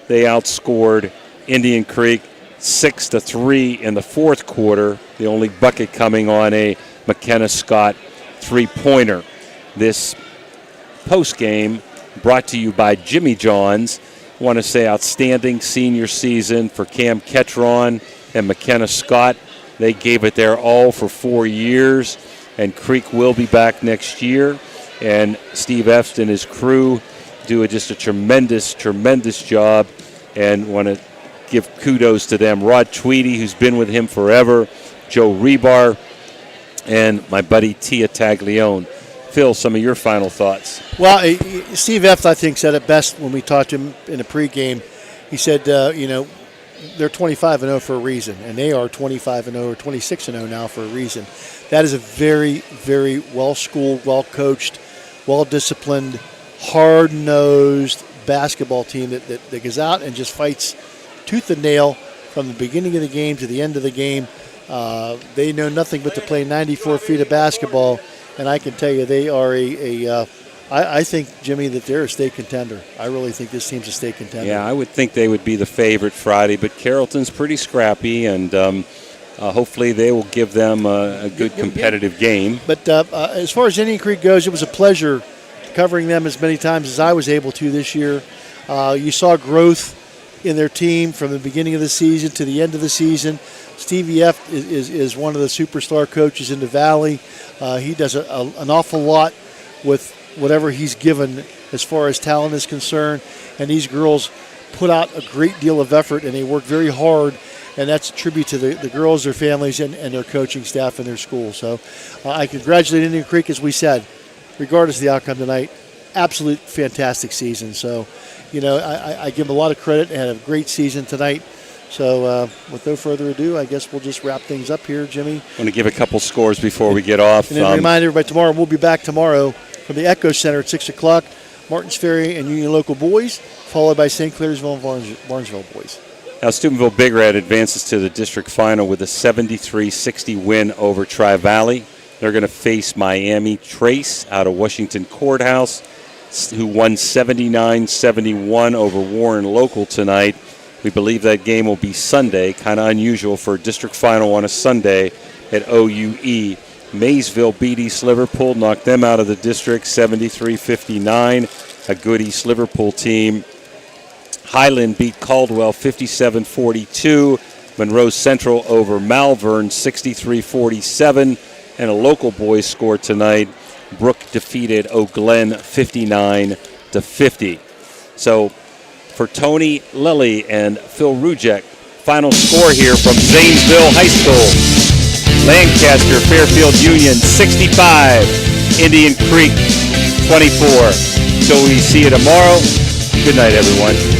they outscored Indian Creek 6-3 in the fourth quarter, the only bucket coming on a McKenna Scott 3-pointer. This postgame brought to you by Jimmy John's. I want to say outstanding senior season for Cam Ketron and McKenna Scott. They gave it their all for 4 years, and Creek will be back next year. And Steve Epst and his crew do just a tremendous, tremendous job, and want to give kudos to them. Rod Tweedy, who's been with him forever, Joe Rebar, and my buddy Tia Taglione. Phil, some of your final thoughts. Well, Steve Epst, I think, said it best when we talked to him in the pregame. He said, they're 25-0 for a reason, and they are 25-0 or 26-0 now for a reason. That is a very, very well-schooled, well-coached, well-disciplined, hard-nosed basketball team that goes out and just fights tooth and nail from the beginning of the game to the end of the game. They know nothing but to play 94 feet of basketball, and I can tell you they are I think, Jimmy, that they're a state contender. I really think this team's a state contender. Yeah, I would think they would be the favorite Friday, but Carrollton's pretty scrappy, and hopefully they will give them a good competitive game. But as far as Indian Creek goes, it was a pleasure covering them as many times as I was able to this year. You saw growth in their team from the beginning of the season to the end of the season. Stevie F is one of the superstar coaches in the Valley. He does an awful lot with whatever he's given as far as talent is concerned. And these girls put out a great deal of effort, and they work very hard. And that's a tribute to the girls, their families, and their coaching staff and their school. So I congratulate Indian Creek, as we said, regardless of the outcome tonight. Absolute fantastic season. So, I give them a lot of credit and had a great season tonight. So with no further ado, I guess we'll just wrap things up here, Jimmy. I want to give a couple scores before we get off. And then remind everybody tomorrow, we'll be back tomorrow from the Echo Center at 6 o'clock. Martins Ferry and Union Local boys, followed by St. Clairsville and Barnesville boys. Now, Steubenville Big Red advances to the district final with a 73-60 win over Tri-Valley. They're going to face Miami Trace out of Washington Courthouse, who won 79-71 over Warren Local tonight. We believe that game will be Sunday, kind of unusual for a district final on a Sunday at OUE. Maysville beat East Liverpool, knocked them out of the district 73-59, a good East Liverpool team. Highland beat Caldwell 57-42. Monroe Central over Malvern 63-47. And a local boys score tonight. Brook defeated Eau Glen 59-50. So for Tony Lilly and Phil Rujek, final score here from Zanesville High School. Lancaster Fairfield Union 65, Indian Creek 24. So we see you tomorrow. Good night, everyone.